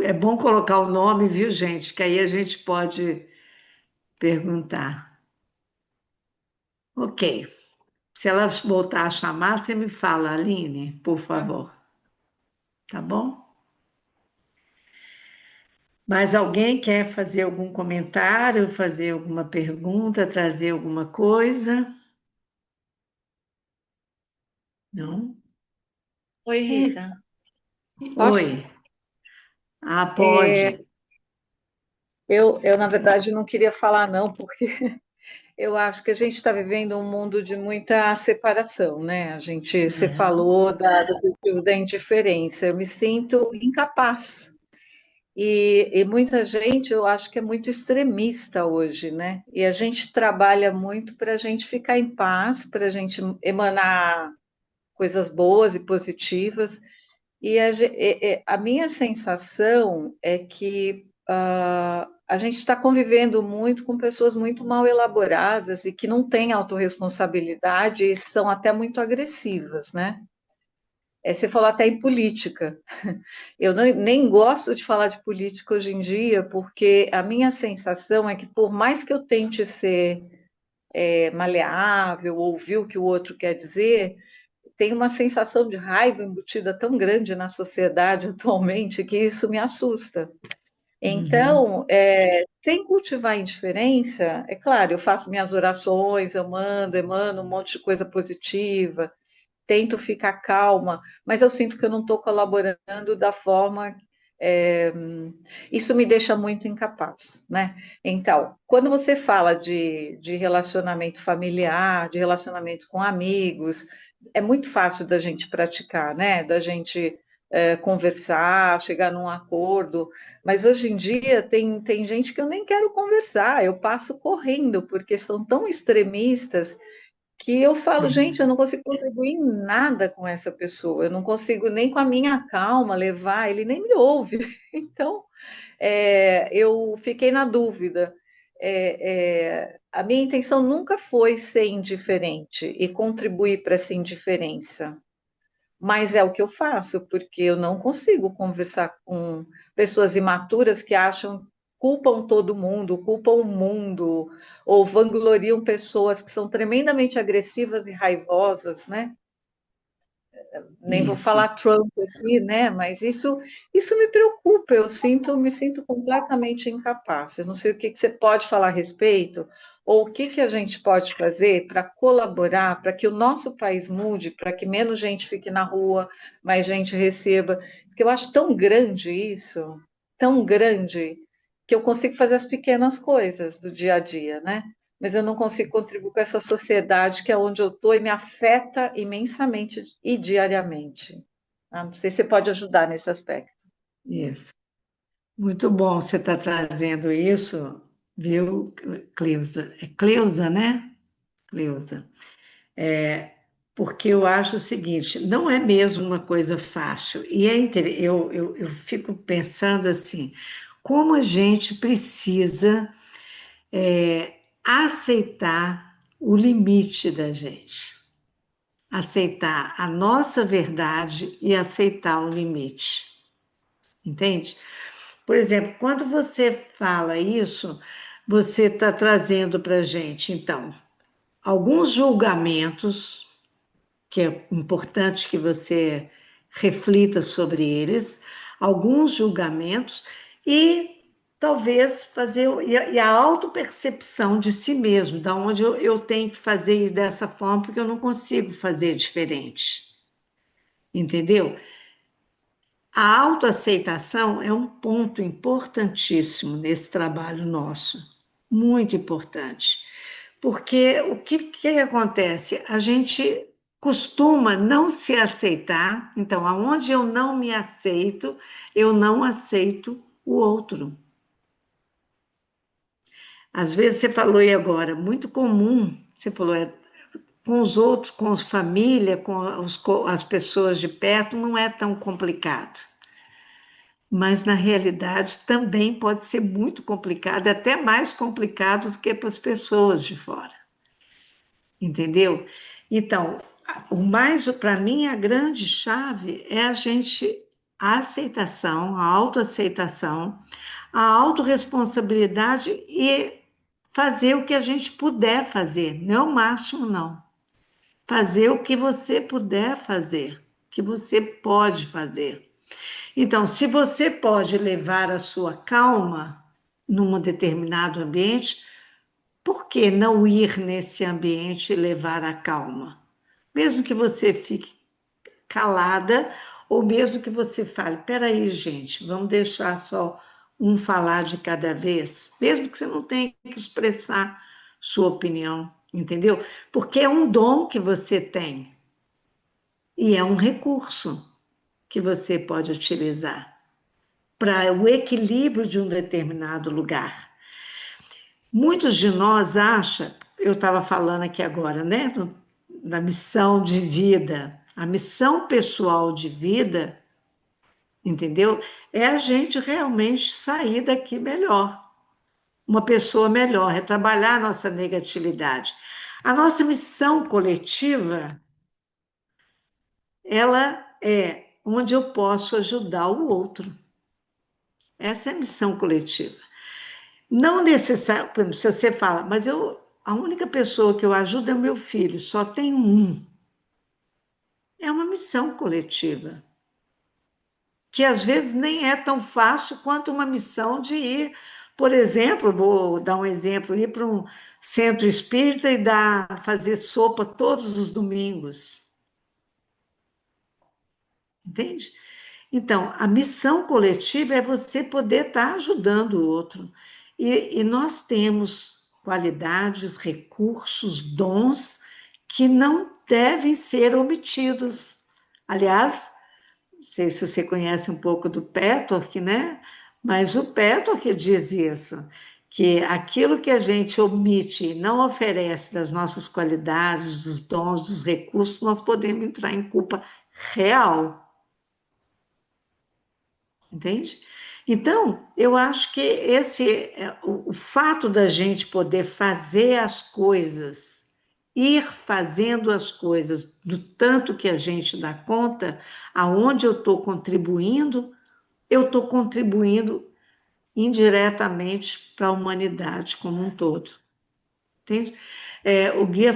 É bom colocar o nome, viu, gente? Que aí a gente pode perguntar. Ok. Se ela voltar a chamar, você me fala, Aline, por tá. favor. Tá bom? Mas alguém quer fazer algum comentário, fazer alguma pergunta, trazer alguma coisa? Não? Oi, Rita. Posso? Oi. Ah, É, pode. na verdade, não queria falar, não, porque eu acho que a gente está vivendo um mundo de muita separação, né? Você É, falou do cultivo da indiferença. Eu me sinto incapaz. E muita gente, eu acho que é muito extremista hoje, né? E a gente trabalha muito para a gente ficar em paz, para a gente emanar coisas boas e positivas. E a minha sensação é que a gente está convivendo muito com pessoas muito mal elaboradas e que não têm autorresponsabilidade e são até muito agressivas, né? Você falou até em política. Eu nem gosto de falar de política hoje em dia, porque a minha sensação é que, por mais que eu tente ser maleável, ouvir o que o outro quer dizer, tem uma sensação de raiva embutida tão grande na sociedade atualmente que isso me assusta. uhum, Então, sem cultivar a indiferença, é claro, eu faço minhas orações, eu emano um monte de coisa positiva, tento ficar calma, mas eu sinto que eu não estou colaborando da forma. é, Isso me deixa muito incapaz, né? Então, quando você fala de relacionamento familiar, de relacionamento com amigos, é muito fácil da gente praticar, né? Da gente conversar, chegar num acordo. Mas hoje em dia tem gente que eu nem quero conversar, eu passo correndo, porque são tão extremistas que eu falo, gente, eu não consigo contribuir em nada com essa pessoa, eu não consigo nem com a minha calma levar, ele nem me ouve. Então, eu fiquei na dúvida. A minha intenção nunca foi ser indiferente e contribuir para essa indiferença, mas é o que eu faço, porque eu não consigo conversar com pessoas imaturas que acham, culpam todo mundo, culpam o mundo, ou vangloriam pessoas que são tremendamente agressivas e raivosas, né? Nem vou Isso. falar Trump aqui, né? Mas isso me preocupa. Me sinto completamente incapaz. Eu não sei o que você pode falar a respeito, ou o que a gente pode fazer para colaborar, para que o nosso país mude, para que menos gente fique na rua, mais gente receba. Porque eu acho tão grande isso, tão grande, que eu consigo fazer as pequenas coisas do dia a dia, né? Mas eu não consigo contribuir com essa sociedade que é onde eu estou e me afeta imensamente e diariamente. Não sei se você pode ajudar nesse aspecto. Isso. Muito bom você estar trazendo isso, viu, Cleusa? É Cleusa, né? Cleusa. Porque eu acho o seguinte, não é mesmo uma coisa fácil. E eu fico pensando assim, como a gente precisa aceitar o limite da gente, aceitar a nossa verdade e aceitar o limite, entende? Por exemplo, quando você fala isso, você está trazendo para a gente, então, alguns julgamentos, que é importante que você reflita sobre eles, alguns julgamentos, e talvez fazer e a autopercepção de si mesmo, da onde eu tenho que fazer isso dessa forma, porque eu não consigo fazer diferente. Entendeu? A autoaceitação é um ponto importantíssimo nesse trabalho nosso, muito importante, porque o que acontece? A gente costuma não se aceitar, então, aonde eu não me aceito, eu não aceito o outro. Às vezes você falou aí agora, muito comum, você falou, com os outros, com as família, com as pessoas de perto, não é tão complicado. Mas na realidade também pode ser muito complicado, até mais complicado do que para as pessoas de fora, entendeu? Então, o mais, para mim, a grande chave é a aceitação, a autoaceitação, a autorresponsabilidade e fazer o que a gente puder fazer, não o máximo, não. Fazer o que você puder fazer, o que você pode fazer. Então, se você pode levar a sua calma num determinado ambiente, por que não ir nesse ambiente e levar a calma? Mesmo que você fique calada, ou mesmo que você fale, peraí, gente, vamos deixar só um falar de cada vez, mesmo que você não tenha que expressar sua opinião, entendeu? Porque é um dom que você tem e é um recurso que você pode utilizar para o equilíbrio de um determinado lugar. Muitos de nós acham, eu estava falando aqui agora, né, da missão de vida, a missão pessoal de vida, entendeu? É a gente realmente sair daqui melhor, uma pessoa melhor, é trabalhar a nossa negatividade. A nossa missão coletiva, ela é onde eu posso ajudar o outro. Essa é a missão coletiva. Não necessariamente, se você fala, mas a única pessoa que eu ajudo é o meu filho, só tenho um. É uma missão coletiva, que às vezes nem é tão fácil quanto uma missão de ir, por exemplo, vou dar um exemplo, ir para um centro espírita e fazer sopa todos os domingos, entende? Então, a missão coletiva é você poder estar ajudando o outro. E nós temos qualidades, recursos, dons que não devem ser omitidos. Aliás, sei se você conhece um pouco do Petork, né? Mas o Petork diz isso, que aquilo que a gente omite e não oferece das nossas qualidades, dos dons, dos recursos, nós podemos entrar em culpa real, entende? Então, eu acho que o fato da gente poder fazer as coisas, ir fazendo as coisas do tanto que a gente dá conta, aonde eu estou contribuindo indiretamente para a humanidade como um todo. Entende? O guia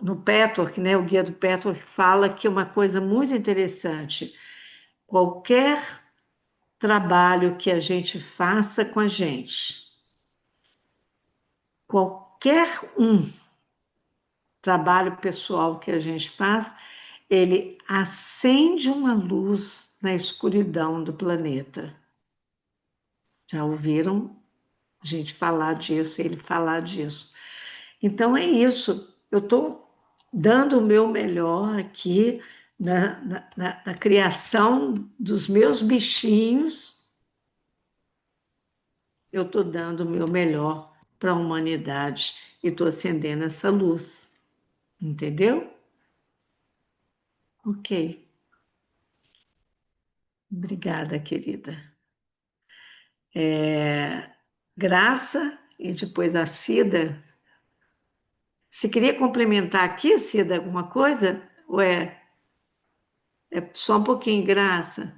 no Petwork, né, o guia do Petwork fala que uma coisa muito interessante, qualquer trabalho que a gente faça com a gente, qualquer trabalho pessoal que a gente faz, ele acende uma luz na escuridão do planeta. Já ouviram a gente falar disso, ele falar disso. Então é isso. Eu estou dando o meu melhor aqui na criação dos meus bichinhos. Eu estou dando o meu melhor para a humanidade e estou acendendo essa luz. Entendeu? Ok. Obrigada, querida. Graça e depois a Cida. Você queria complementar aqui, Cida, alguma coisa? Ou é só um pouquinho, Graça?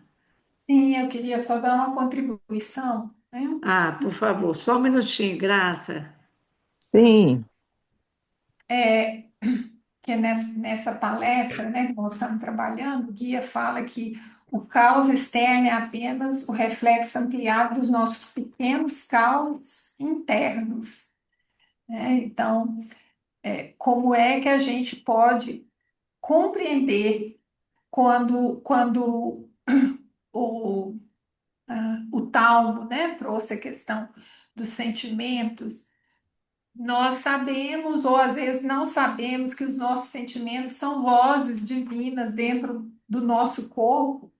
Sim, eu queria só dar uma contribuição, né? Ah, por favor, só um minutinho, Graça. Sim, É, que é nessa palestra, né, que nós estamos trabalhando, o guia fala que o caos externo é apenas o reflexo ampliado dos nossos pequenos caos internos, né? Então, como é que a gente pode compreender quando o, o Talmo, né, trouxe a questão dos sentimentos. Nós sabemos, ou às vezes não sabemos, que os nossos sentimentos são vozes divinas dentro do nosso corpo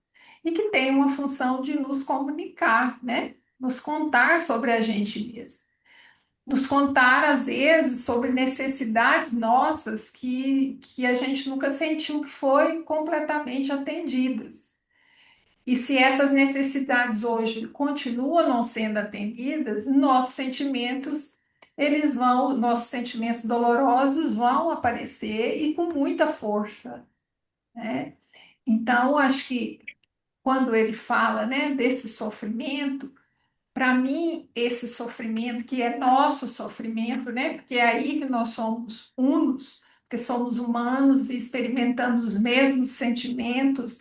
e que têm uma função de nos comunicar, né? Nos contar sobre a gente mesmo. Nos contar, às vezes, sobre necessidades nossas que a gente nunca sentiu que foram completamente atendidas. E se essas necessidades hoje continuam não sendo atendidas, nossos sentimentos dolorosos vão aparecer e com muita força, né? Então, acho que quando ele fala, né, desse sofrimento, para mim, esse sofrimento que é nosso sofrimento, né, porque é aí que nós somos unos, porque somos humanos e experimentamos os mesmos sentimentos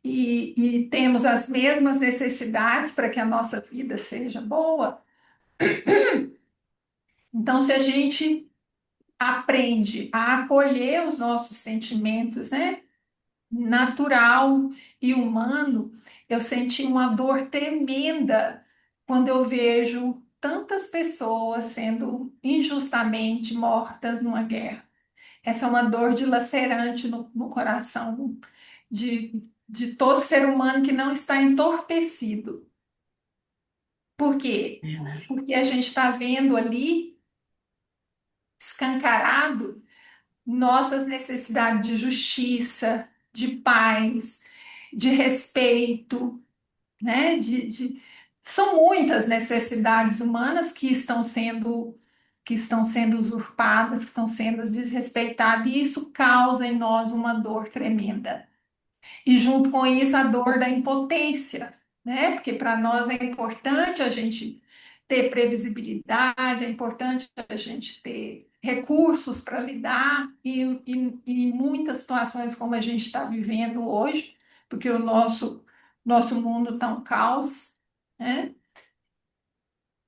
e temos as mesmas necessidades para que a nossa vida seja boa. Então, se a gente aprende a acolher os nossos sentimentos, né, natural e humano, eu senti uma dor tremenda quando eu vejo tantas pessoas sendo injustamente mortas numa guerra. Essa é uma dor dilacerante no coração de todo ser humano que não está entorpecido. Por quê? Porque a gente está vendo ali, escancarado, nossas necessidades de justiça, de paz, de respeito, né? São muitas necessidades humanas que estão sendo usurpadas, que estão sendo desrespeitadas, e isso causa em nós uma dor tremenda. E junto com isso, a dor da impotência, né? Porque para nós é importante a gente ter previsibilidade, é importante a gente ter recursos para lidar, e em muitas situações como a gente está vivendo hoje, porque o nosso mundo está um caos, né?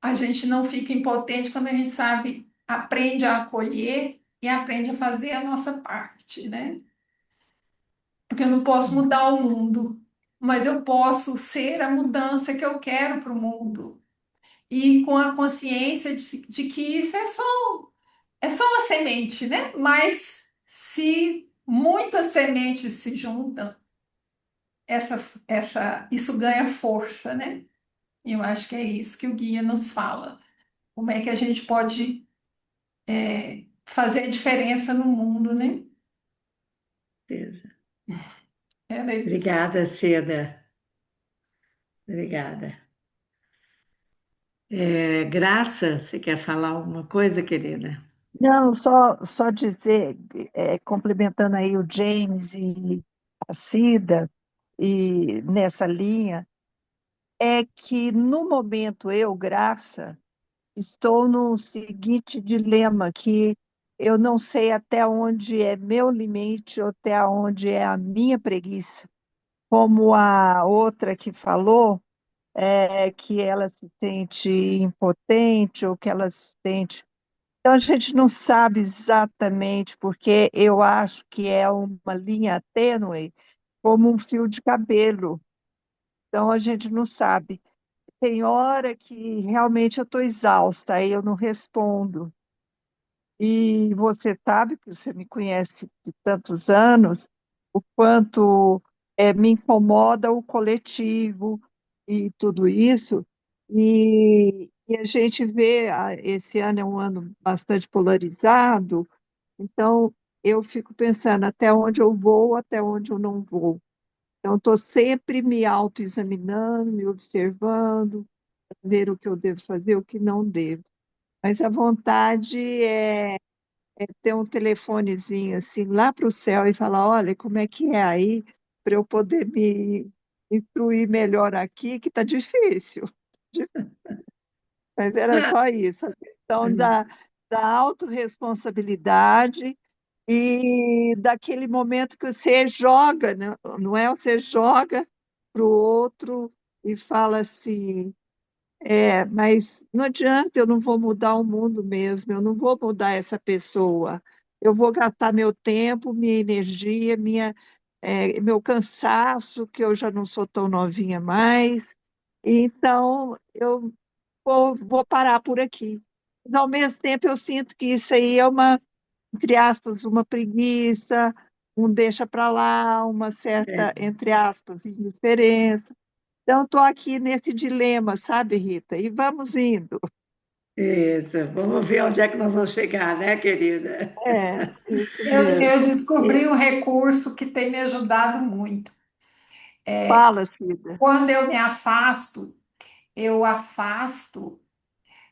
A gente não fica impotente quando a gente sabe, aprende a acolher e aprende a fazer a nossa parte, né? Porque eu não posso mudar o mundo, mas eu posso ser a mudança que eu quero para o mundo. E com a consciência de que isso é só uma semente, né? Mas se muitas sementes se juntam, isso ganha força, né? Eu acho que é isso que o guia nos fala. Como é que a gente pode fazer a diferença no mundo, né? Era isso. Obrigada, Seda. Obrigada. Graça, você quer falar alguma coisa, querida? Não, só dizer, complementando aí o James e a Cida, e nessa linha, é que no momento eu, Graça, estou no seguinte dilema, que eu não sei até onde é meu limite ou até onde é a minha preguiça. Como a outra que falou, que ela se sente impotente ou que ela se sente. Então, a gente não sabe exatamente, porque eu acho que é uma linha tênue, como um fio de cabelo. Então, a gente não sabe. Tem hora que realmente eu estou exausta, aí eu não respondo. E você sabe, que você me conhece de tantos anos, o quanto me incomoda o coletivo e tudo isso. E a gente vê, esse ano é um ano bastante polarizado, então eu fico pensando até onde eu vou, até onde eu não vou. Então, estou sempre me autoexaminando, me observando, ver o que eu devo fazer, o que não devo. Mas a vontade é ter um telefonezinho assim lá para o céu e falar, olha, como é que é aí, para eu poder me instruir melhor aqui, que está difícil. Mas era só isso, a questão da autorresponsabilidade e daquele momento que você joga, né? Não é? Você joga para o outro e fala assim, mas não adianta, eu não vou mudar o mundo mesmo, eu não vou mudar essa pessoa. Eu vou gastar meu tempo, minha energia, meu cansaço, que eu já não sou tão novinha mais. Então, eu vou parar por aqui. Mas, ao mesmo tempo, eu sinto que isso aí é uma, entre aspas, uma preguiça, um deixa para lá, uma certa, É, entre aspas, indiferença. Então, estou aqui nesse dilema, sabe, Rita? E vamos indo. isso. Vamos ver onde é que nós vamos chegar, né, querida? É, isso mesmo. Eu descobri É, um recurso que tem me ajudado muito. Fala, Cida. Quando eu me afasto, eu afasto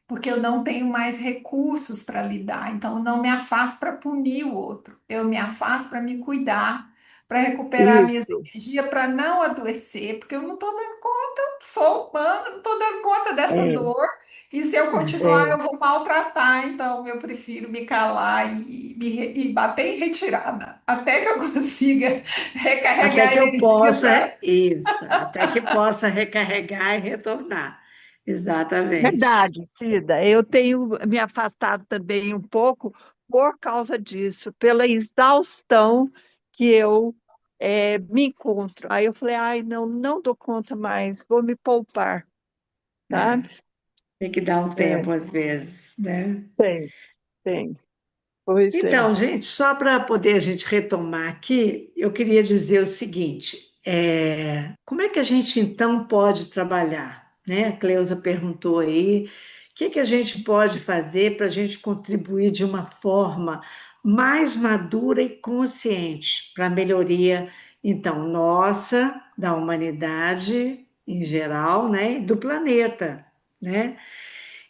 porque eu não tenho mais recursos para lidar. Então, eu não me afasto para punir o outro, eu me afasto para me cuidar, para recuperar minhas Isso. energias, para não adoecer, porque eu não estou dando conta, sou humana, não estou dando conta dessa É, dor. E se eu continuar, é. eu vou maltratar. Então, eu prefiro me calar e bater em retirada, até que eu consiga até recarregar que eu energia possa, para. isso, até que possa recarregar e retornar. Exatamente. Verdade, Cida. Eu tenho me afastado também um pouco por causa disso, pela exaustão que eu me encontro. Aí eu falei, ai, não, não dou conta mais, vou me poupar, É, sabe? tem que dar um É, tempo às vezes, né? tem, tem. Pois é. Então, gente, só para poder a gente retomar aqui, eu queria dizer o seguinte: como é que a gente então pode trabalhar? Né? A Cleusa perguntou aí, o que que a gente pode fazer para a gente contribuir de uma forma mais madura e consciente para a melhoria, então, nossa, da humanidade em geral, né? E do planeta, né?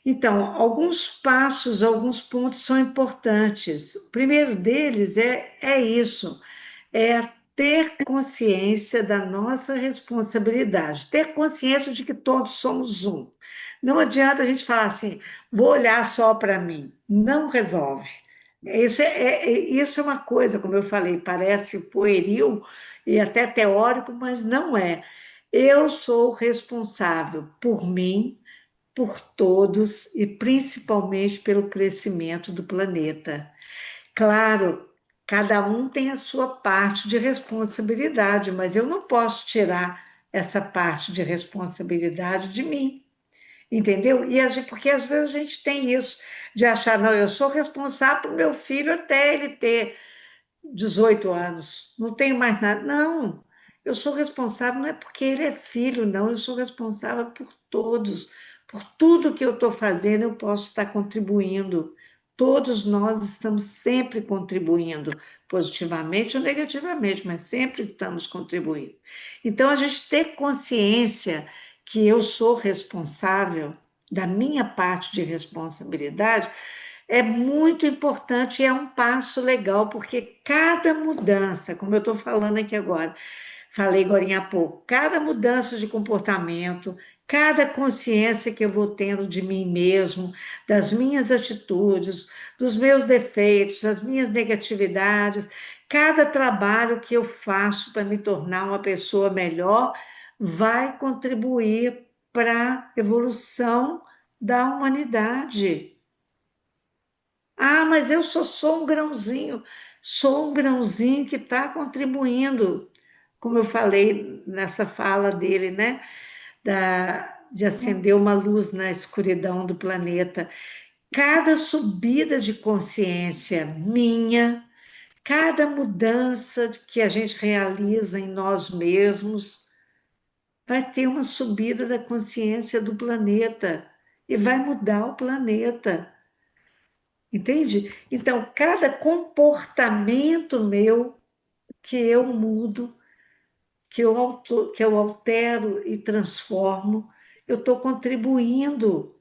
Então, alguns passos, alguns pontos são importantes. O primeiro deles é isso, é ter consciência da nossa responsabilidade, ter consciência de que todos somos um. Não adianta a gente falar assim, vou olhar só para mim. Não resolve. Isso é uma coisa, como eu falei, parece pueril e até teórico, mas não é. Eu sou responsável por mim, por todos e principalmente pelo crescimento do planeta. Claro, cada um tem a sua parte de responsabilidade, mas eu não posso tirar essa parte de responsabilidade de mim, entendeu? Porque às vezes a gente tem isso de achar, não, eu sou responsável pelo meu filho até ele ter 18 anos, não tenho mais nada. Não, Eu sou responsável, não é porque ele é filho, não, eu sou responsável por todos, por tudo que eu estou fazendo, eu posso estar contribuindo. Todos nós estamos sempre contribuindo, positivamente ou negativamente, mas sempre estamos contribuindo. Então, a gente ter consciência que eu sou responsável, da minha parte de responsabilidade, é muito importante e é um passo legal, porque cada mudança, como eu estou falando aqui agora, falei agora há pouco, cada mudança de comportamento, cada consciência que eu vou tendo de mim mesmo, das minhas atitudes, dos meus defeitos, das minhas negatividades, cada trabalho que eu faço para me tornar uma pessoa melhor, vai contribuir para a evolução da humanidade. Ah, mas eu sou um grãozinho, sou um grãozinho que está contribuindo, como eu falei nessa fala dele, né? De acender uma luz na escuridão do planeta. Cada subida de consciência minha, cada mudança que a gente realiza em nós mesmos, vai ter uma subida da consciência do planeta e vai mudar o planeta. Entende? Então, cada comportamento meu que eu mudo, que eu altero e transformo, eu estou contribuindo.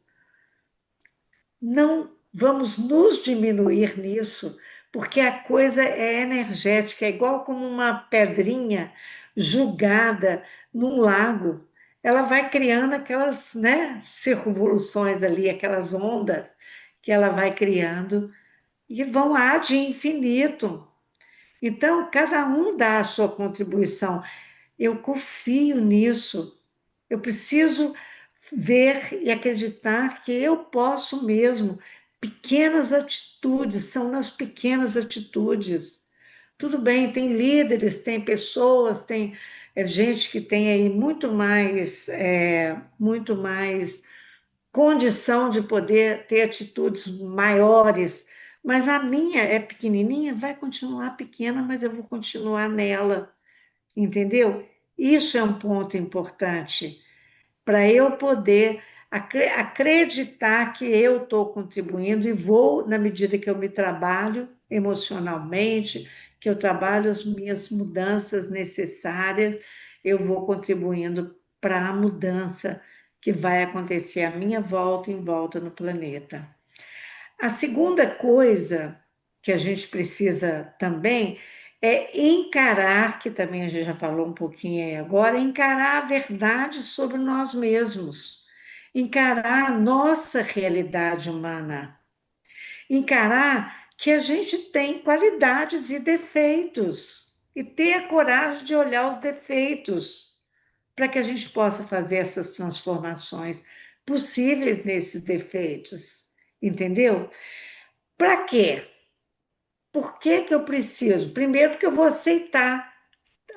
Não vamos nos diminuir nisso, porque a coisa é energética, é igual como uma pedrinha jogada num lago. Ela vai criando aquelas, né, circunvoluções ali, aquelas ondas que ela vai criando e vão ad infinito. Então, cada um dá a sua contribuição. Eu confio nisso. Eu preciso ver e acreditar que eu posso mesmo. Pequenas atitudes, são nas pequenas atitudes. Tudo bem, tem líderes, tem pessoas, tem gente que tem aí muito mais condição de poder ter atitudes maiores, mas a minha é pequenininha, vai continuar pequena, mas eu vou continuar nela, entendeu? Isso é um ponto importante para eu poder acreditar que eu estou contribuindo e vou, na medida que eu me trabalho emocionalmente, que eu trabalho as minhas mudanças necessárias, eu vou contribuindo para a mudança que vai acontecer à minha volta, em volta no planeta. A segunda coisa que a gente precisa também é encarar, que também a gente já falou um pouquinho aí agora, encarar a verdade sobre nós mesmos, encarar a nossa realidade humana, encarar que a gente tem qualidades e defeitos e ter a coragem de olhar os defeitos para que a gente possa fazer essas transformações possíveis nesses defeitos, entendeu? Para quê? Por que que eu preciso? Primeiro, porque eu vou aceitar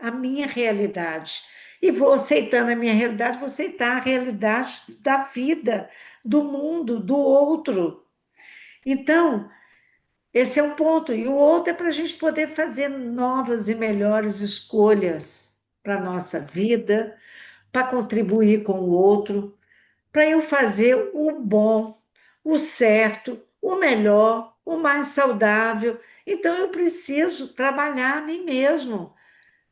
a minha realidade. E vou aceitando a minha realidade, vou aceitar a realidade da vida, do mundo, do outro. Então, esse é um ponto. E o outro é para a gente poder fazer novas e melhores escolhas para a nossa vida, para contribuir com o outro, para eu fazer o bom, o certo, o melhor, o mais saudável. Então, eu preciso trabalhar a mim mesmo.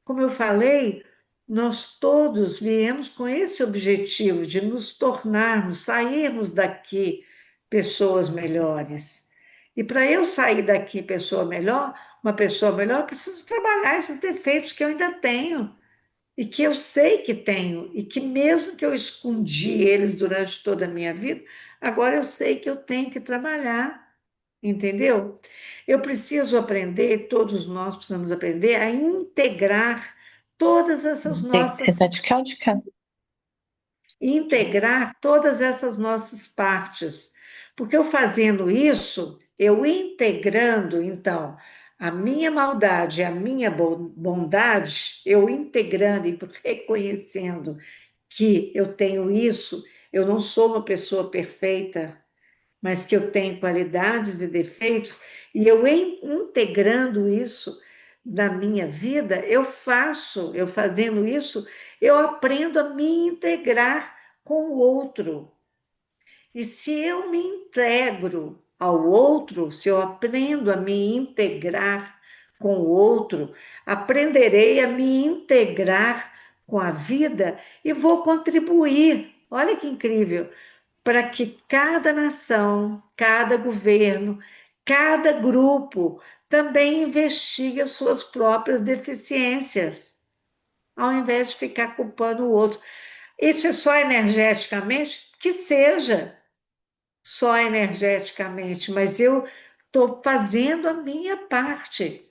Como eu falei, nós todos viemos com esse objetivo de nos tornarmos, sairmos daqui pessoas melhores. E para eu sair daqui uma pessoa melhor, eu preciso trabalhar esses defeitos que eu ainda tenho e que eu sei que tenho, e que mesmo que eu escondi eles durante toda a minha vida, agora eu sei que eu tenho que trabalhar, entendeu? Eu preciso aprender, todos nós precisamos aprender a integrar todas essas Você nossas, tá de cá ou de cá? integrar todas essas nossas partes, porque eu fazendo isso, eu integrando, então, a minha maldade, a minha bondade, eu integrando e reconhecendo que eu tenho isso, eu não sou uma pessoa perfeita, mas que eu tenho qualidades e defeitos, e eu integrando isso, da minha vida, eu fazendo isso, eu aprendo a me integrar com o outro. E se eu me integro ao outro, se eu aprendo a me integrar com o outro, aprenderei a me integrar com a vida e vou contribuir. Olha que incrível! Para que cada nação, cada governo, cada grupo também investigue as suas próprias deficiências, ao invés de ficar culpando o outro. Isso é só energeticamente? Que seja só energeticamente, mas eu estou fazendo a minha parte,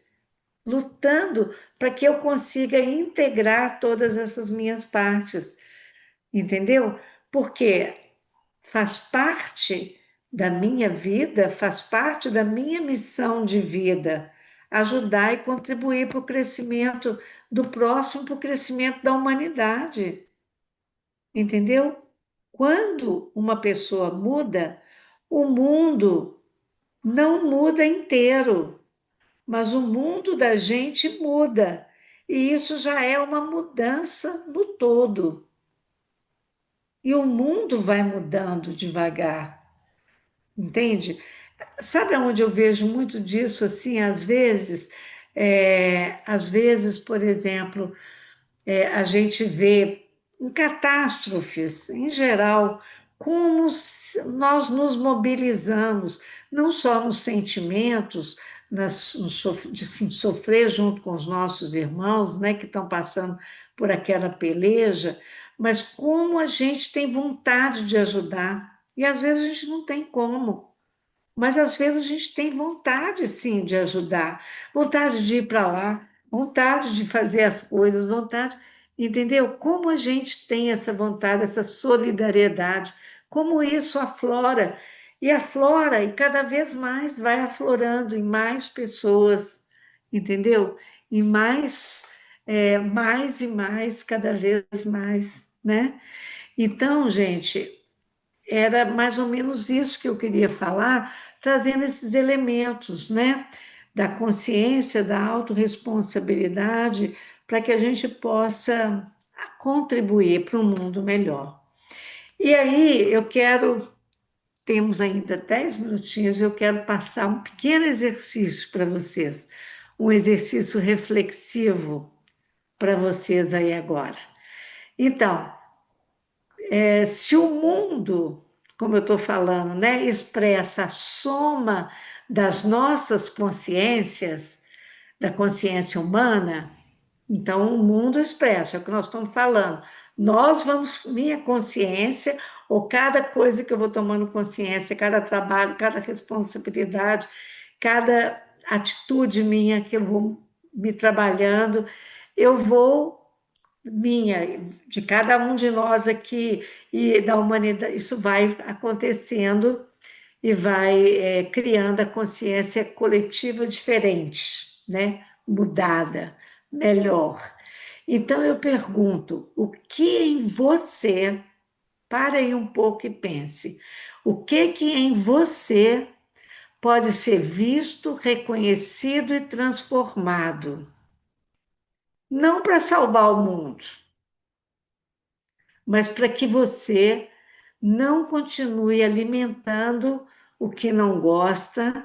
lutando para que eu consiga integrar todas essas minhas partes, entendeu? Porque faz parte da minha vida, faz parte da minha missão de vida, ajudar e contribuir para o crescimento do próximo, para o crescimento da humanidade, entendeu? Quando uma pessoa muda, o mundo não muda inteiro, mas o mundo da gente muda. E isso já é uma mudança no todo. E o mundo vai mudando devagar, entende? Sabe onde eu vejo muito disso assim, às vezes, por exemplo, a gente vê em catástrofes, em geral, como nós nos mobilizamos, não só nos sentimentos, de se sofrer junto com os nossos irmãos, né, que estão passando por aquela peleja, mas como a gente tem vontade de ajudar. E às vezes a gente não tem como. Mas às vezes a gente tem vontade, sim, de ajudar, vontade de ir para lá, vontade de fazer as coisas, vontade, entendeu? Como a gente tem essa vontade, essa solidariedade, como isso aflora, e cada vez mais vai aflorando em mais pessoas, entendeu? E mais e mais, cada vez mais, né? Então, gente, era mais ou menos isso que eu queria falar, trazendo esses elementos, né, da consciência, da autorresponsabilidade, para que a gente possa contribuir para um mundo melhor. E aí, temos ainda 10 minutinhos, eu quero passar um pequeno exercício para vocês, um exercício reflexivo para vocês aí agora. Então, se o mundo, como eu estou falando, né, expressa a soma das nossas consciências, da consciência humana, então o mundo expressa, é o que nós estamos falando. Minha consciência, ou cada coisa que eu vou tomando consciência, cada trabalho, cada responsabilidade, cada atitude minha que eu vou me trabalhando, eu vou minha, de cada um de nós aqui e da humanidade, isso vai acontecendo e vai criando a consciência coletiva diferente, né? Mudada, melhor. Então eu pergunto, o que em você, para aí um pouco e pense, o que em você pode ser visto, reconhecido e transformado? Não para salvar o mundo, mas para que você não continue alimentando o que não gosta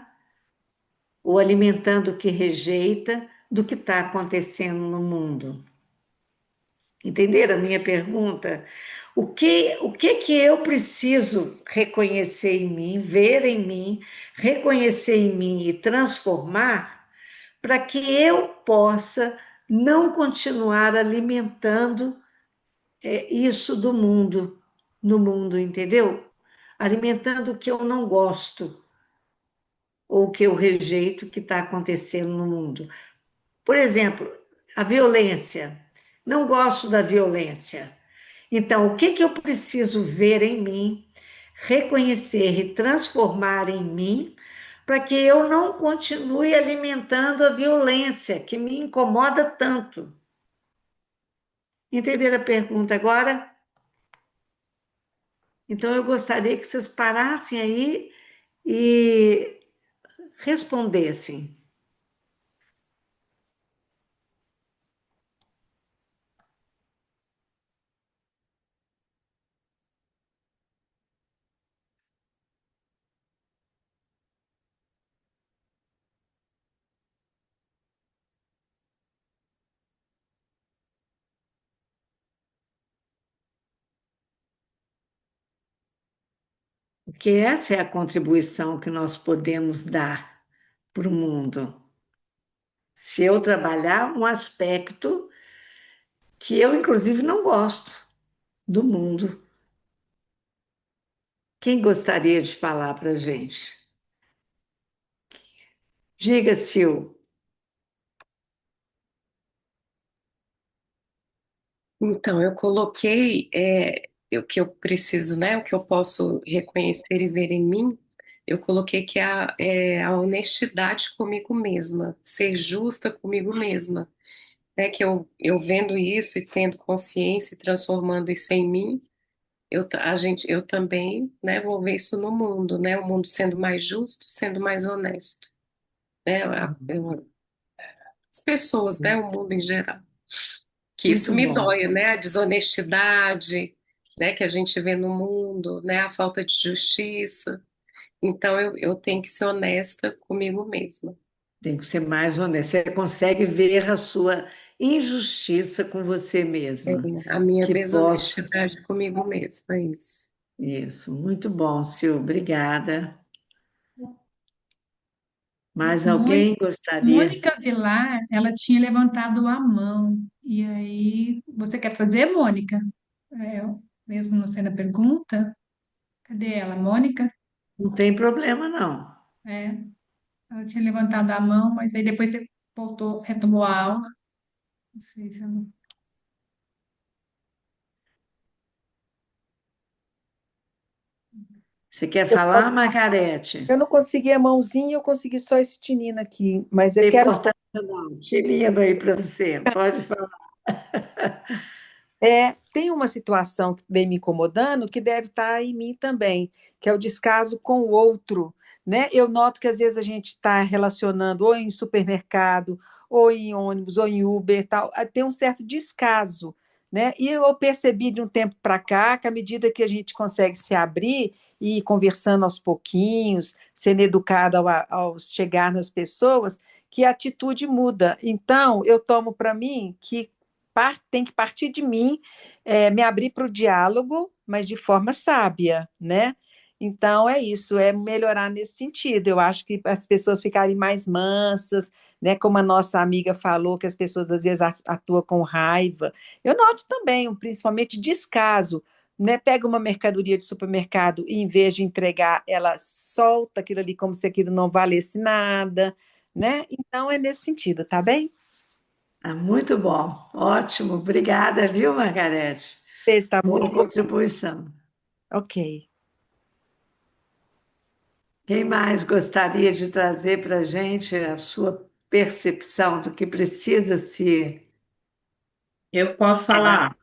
ou alimentando o que rejeita do que está acontecendo no mundo. Entenderam a minha pergunta? O que eu preciso reconhecer em mim, ver em mim, reconhecer em mim e transformar para que eu possa não continuar alimentando isso do mundo, no mundo, entendeu? Alimentando o que eu não gosto ou o que eu rejeito que está acontecendo no mundo. Por exemplo, a violência. Não gosto da violência. Então, o que eu preciso ver em mim, reconhecer e transformar em mim, para que eu não continue alimentando a violência que me incomoda tanto? Entenderam a pergunta agora? Então, eu gostaria que vocês parassem aí e respondessem. Porque essa é a contribuição que nós podemos dar para o mundo. Se eu trabalhar um aspecto que eu, inclusive, não gosto do mundo. Quem gostaria de falar para a gente? Diga, Sil. Então, eu coloquei o que eu preciso, né? O que eu posso reconhecer e ver em mim. Eu coloquei que a honestidade comigo mesma, ser justa comigo mesma, né? Que eu vendo isso e tendo consciência e transformando isso em mim, eu também, né? Vou ver isso no mundo, né? O mundo sendo mais justo, sendo mais honesto, né? As pessoas, né? O mundo em geral. Que isso Muito me bom. dói, né? A desonestidade, né, que a gente vê no mundo, né? A falta de justiça. Então eu tenho que ser honesta comigo mesma. Tem que ser mais honesto. Você consegue ver a sua injustiça com você É, mesma. a minha Que posso. desonestidade comigo mesma, é isso. Isso, muito bom, Sil. Obrigada. Mais Mônica, alguém gostaria? Mônica Vilar, ela tinha levantado a mão. E aí, você quer fazer, Mônica? Mesmo não sendo a pergunta? Cadê ela? Mônica? Não tem problema, não. É, ela tinha levantado a mão, mas aí depois você voltou, retomou a aula. Não sei se ela... Você quer Eu, falar, Margarete? eu não consegui a mãozinha, eu consegui só esse tinino aqui, mas eu Tem quero. importância, não. Tirando aí para você. Pode falar. Tem uma situação que vem me incomodando que deve estar em mim também, que é o descaso com o outro, né? Eu noto que às vezes a gente está relacionando ou em supermercado, ou em ônibus, ou em Uber, e tal, tem um certo descaso, né? E eu percebi de um tempo para cá que à medida que a gente consegue se abrir e ir conversando aos pouquinhos, sendo educado ao chegar nas pessoas, que a atitude muda. Então, eu tomo para mim que tem que partir de mim, me abrir para o diálogo, mas de forma sábia, né? Então é isso, é melhorar nesse sentido. Eu acho que as pessoas ficarem mais mansas, né? Como a nossa amiga falou, que as pessoas às vezes atuam com raiva. Eu noto também, principalmente descaso, né? Pega uma mercadoria de supermercado e em vez de entregar, ela solta aquilo ali como se aquilo não valesse nada, né? Então é nesse sentido, tá bem? Ah, muito bom. Ótimo. Obrigada, viu, Margarete? Está Boa muito bom. contribuição. Ok. Quem mais gostaria de trazer para a gente a sua percepção do que precisa se Eu posso falar,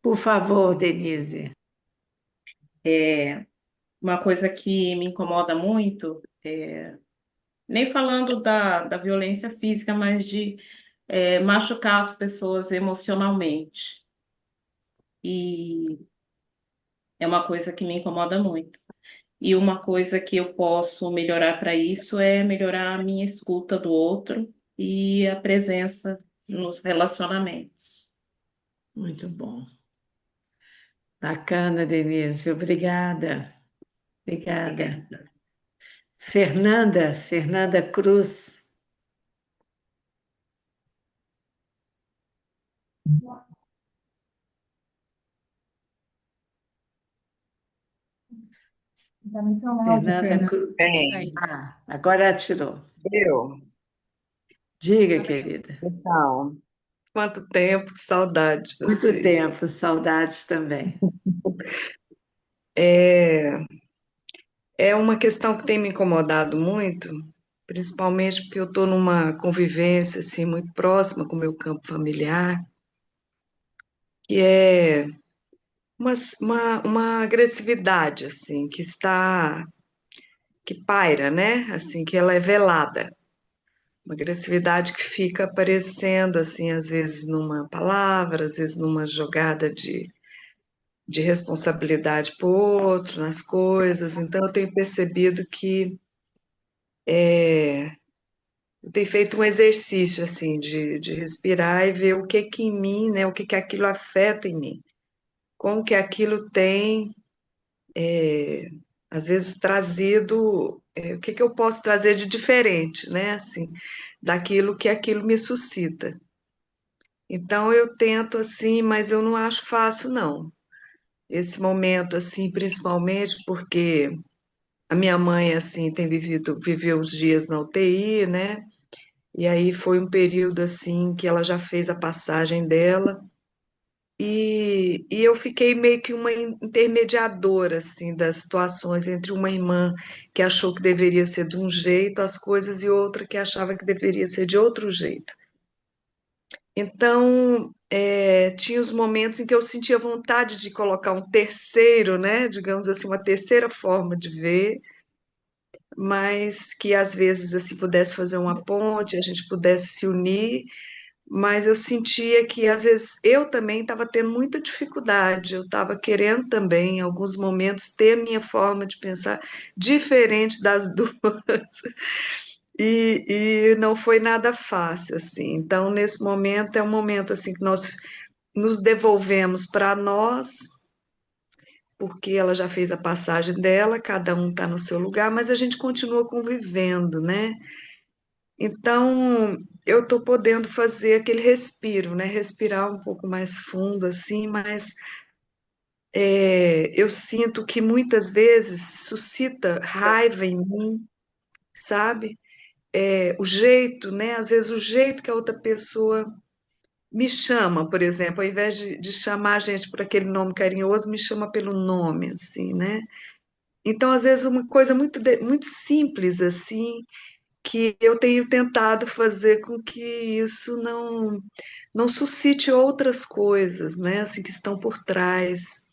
Por favor, Denise. é, uma coisa que me incomoda muito, nem falando da violência física, mas de machucar as pessoas emocionalmente. E é uma coisa que me incomoda muito. E uma coisa que eu posso melhorar para isso é melhorar a minha escuta do outro e a presença nos relacionamentos. Muito bom. Bacana, Denise. Obrigada. Obrigada. Obrigada. Fernanda Cruz. Tá no seu áudio, Fernanda Fernanda. Cruz. Aí. Bem, Ah, agora atirou. eu, Diga, querida. então, quanto tempo, que saudade de Muito vocês. tempo, saudade também. É, é uma questão que tem me incomodado muito, principalmente porque eu estou numa convivência assim muito próxima com o meu campo familiar, que é uma agressividade assim que paira, né? Assim, que ela é velada. Uma agressividade que fica aparecendo assim, às vezes numa palavra, às vezes numa jogada de responsabilidade por outro, nas coisas. Então, eu tenho percebido que eu tenho feito um exercício assim de respirar e ver o que que em mim, né, o que que aquilo afeta em mim, como que aquilo tem às vezes trazido, o que que eu posso trazer de diferente, né? Assim, daquilo que aquilo me suscita. Então eu tento assim, mas eu não acho fácil, não. Esse momento, assim, principalmente porque a minha mãe, assim, viveu uns dias na UTI, né? E aí foi um período, assim, que ela já fez a passagem dela. E eu fiquei meio que uma intermediadora, assim, das situações entre uma irmã que achou que deveria ser de um jeito as coisas e outra que achava que deveria ser de outro jeito. Então, tinha os momentos em que eu sentia vontade de colocar um terceiro, né, digamos assim, uma terceira forma de ver, mas que às vezes assim pudesse fazer uma ponte, a gente pudesse se unir, mas eu sentia que às vezes eu também estava tendo muita dificuldade, eu estava querendo também, em alguns momentos, ter a minha forma de pensar diferente das duas. E não foi nada fácil, assim. Então, nesse momento, é um momento assim que nós nos devolvemos para nós, porque ela já fez a passagem dela, cada um está no seu lugar, mas a gente continua convivendo, né? Então, eu estou podendo fazer aquele respiro, né? Respirar um pouco mais fundo, assim, mas eu sinto que muitas vezes suscita raiva em mim, sabe? O jeito, né? Às vezes o jeito que a outra pessoa me chama, por exemplo, ao invés de chamar a gente por aquele nome carinhoso, me chama pelo nome, assim, né? Então, às vezes, uma coisa muito simples, assim, que eu tenho tentado fazer com que isso não suscite outras coisas, né, assim, que estão por trás.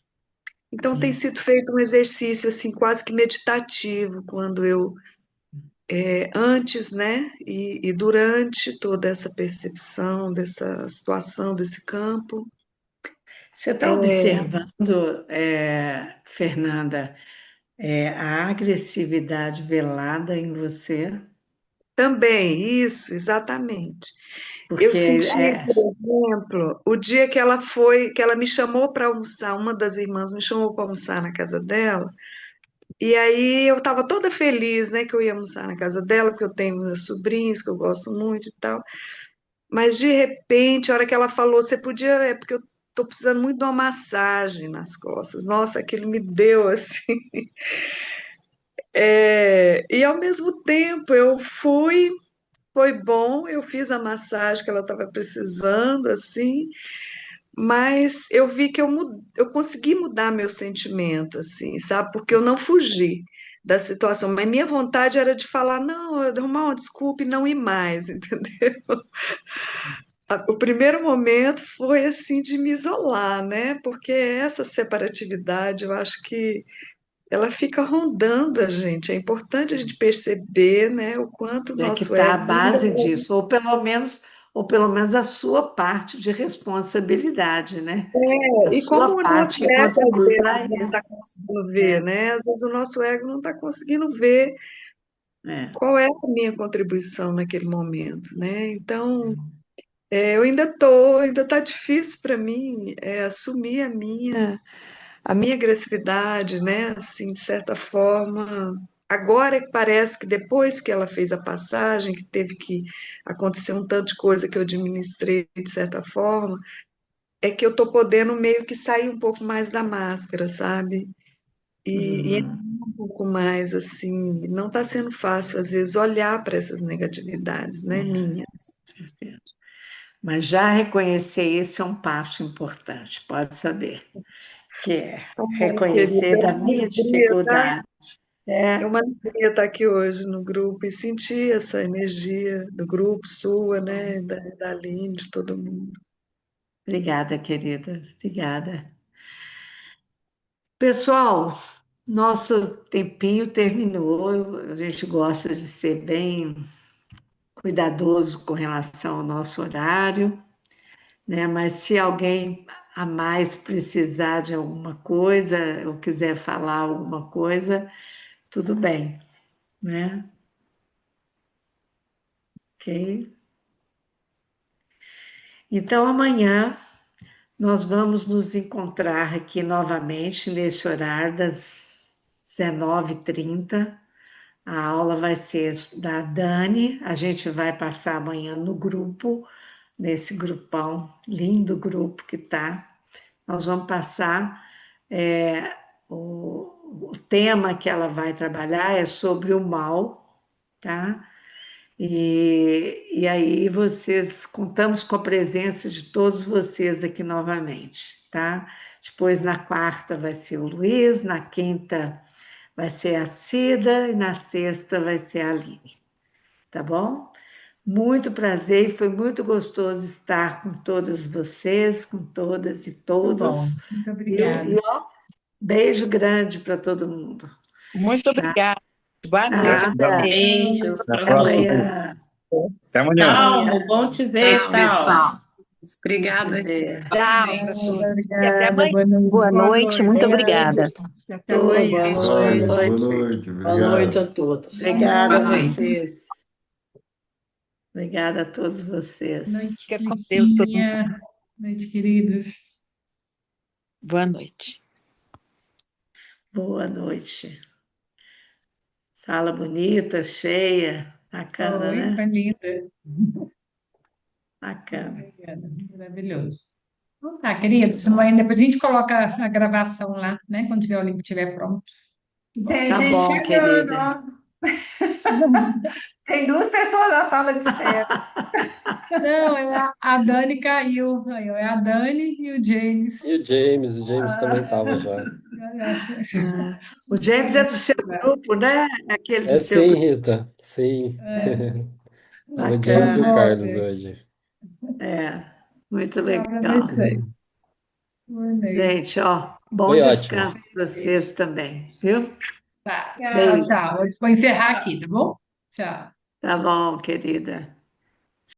Então, tem sido feito um exercício, assim, quase que meditativo, quando eu, antes, né, e durante toda essa percepção dessa situação, desse campo, Você está observando, Fernanda, a agressividade velada em você? também, isso, exatamente. Eu Porque senti, por exemplo, o dia que ela foi, que ela me chamou para almoçar, uma das irmãs me chamou para almoçar na casa dela, e aí eu estava toda feliz, né, que eu ia almoçar na casa dela, porque eu tenho meus sobrinhos que eu gosto muito e tal. Mas de repente, a hora que ela falou, você podia, é porque eu tô precisando muito de uma massagem nas costas. Nossa, aquilo me deu assim. E ao mesmo tempo eu fui, foi bom, eu fiz a massagem que ela estava precisando, assim, mas eu vi que eu consegui mudar meu sentimento, assim, sabe? Porque eu não fugi da situação, mas minha vontade era de falar, não, eu arrumar uma desculpa e não ir mais, entendeu? O primeiro momento foi assim de me isolar, né? Porque essa separatividade, eu acho que ela fica rondando a gente. É importante a gente perceber, né, o quanto o é que nosso está a ego ainda base disso, ou pelo menos a sua parte de responsabilidade, né? A e como sua o parte nosso que ego às contribui para vezes não está isso. conseguindo ver, É, né? Às vezes o nosso ego não está conseguindo ver é. qual é a minha contribuição naquele momento, né? Então, eu ainda está difícil para mim assumir a minha agressividade, né? Assim, de certa forma, agora que parece que depois que ela fez a passagem, que teve que acontecer um tanto de coisa que eu administrei de certa forma, é que eu tô podendo meio que sair um pouco mais da máscara, sabe? E entrar Uhum. um pouco mais assim, não está sendo fácil às vezes olhar para essas negatividades, né, É, minhas. certeza. Mas já reconhecer isso é um passo importante, pode saber, que é Ai, querida, reconhecer é da uma minha alegria, tá? dificuldade. É É, uma alegria estar aqui hoje no grupo e sentir essa energia do grupo, sua, né, da Aline, de todo mundo. obrigada, querida, obrigada. Pessoal, nosso tempinho terminou. A gente gosta de ser bem cuidadoso com relação ao nosso horário, né? Mas se alguém a mais precisar de alguma coisa ou quiser falar alguma coisa, tudo bem, né? Ok? Então amanhã nós vamos nos encontrar aqui novamente nesse horário das 19h30. A aula vai ser da Dani, a gente vai passar amanhã no grupo, nesse grupão, lindo grupo que tá. Nós vamos passar, é, o tema que ela vai trabalhar é sobre o mal, tá? E aí vocês, contamos com a presença de todos vocês aqui novamente, tá? Depois na quarta vai ser o Luiz, na quinta vai ser a Cida e na sexta vai ser a Aline, tá bom? Muito prazer e foi muito gostoso estar com todas vocês, com todas e Muito bom. todos. Muito E obrigada. ó, beijo grande para todo mundo, Muito tá? obrigada. Boa noite. Nada, Beijos Até a para até próxima. todos. amanhã. Até Até amanhã. amanhã. Tchau, bom te ver, Beijo, tchau. pessoal. Te Obrigada. ver. Tchau para Beijo. todos. E até Obrigada, amanhã. boa noite. Boa Boa noite, muito noite. obrigada. E até Todos, amanhã. boa Boa noite. noite, Boa noite obrigado. a todos. Obrigada Boa a noite. vocês. Obrigada a todos Boa vocês. noite, Fica com Deus todo mundo. Licinha. Boa noite, queridos. Boa noite. Boa noite. Sala bonita, cheia, bacana, Oi, né? foi linda. Bacana. Obrigada, maravilhoso. Então tá, queridos, amanhã depois a gente coloca a gravação lá, né? Quando tiver o link estiver pronto. Tem Tá gente bom, chegando, querida. ó. Tem duas pessoas na sala de espera. Não, a Dani caiu. Aí, ó, é a Dani e o James. E o James também estava já. Ah, o James é do seu grupo, né? Aquele do É seu sim, grupo. Rita, sim. Tava o James e o Bacana. Carlos hoje. É, muito Tchau pra legal. vocês. Boa noite. Gente, ó, bom Foi ótimo. descanso para vocês também, viu? Tá, Tchau. tchau, tchau. Vou encerrar aqui, tá bom? Tchau. Tá bom, querida.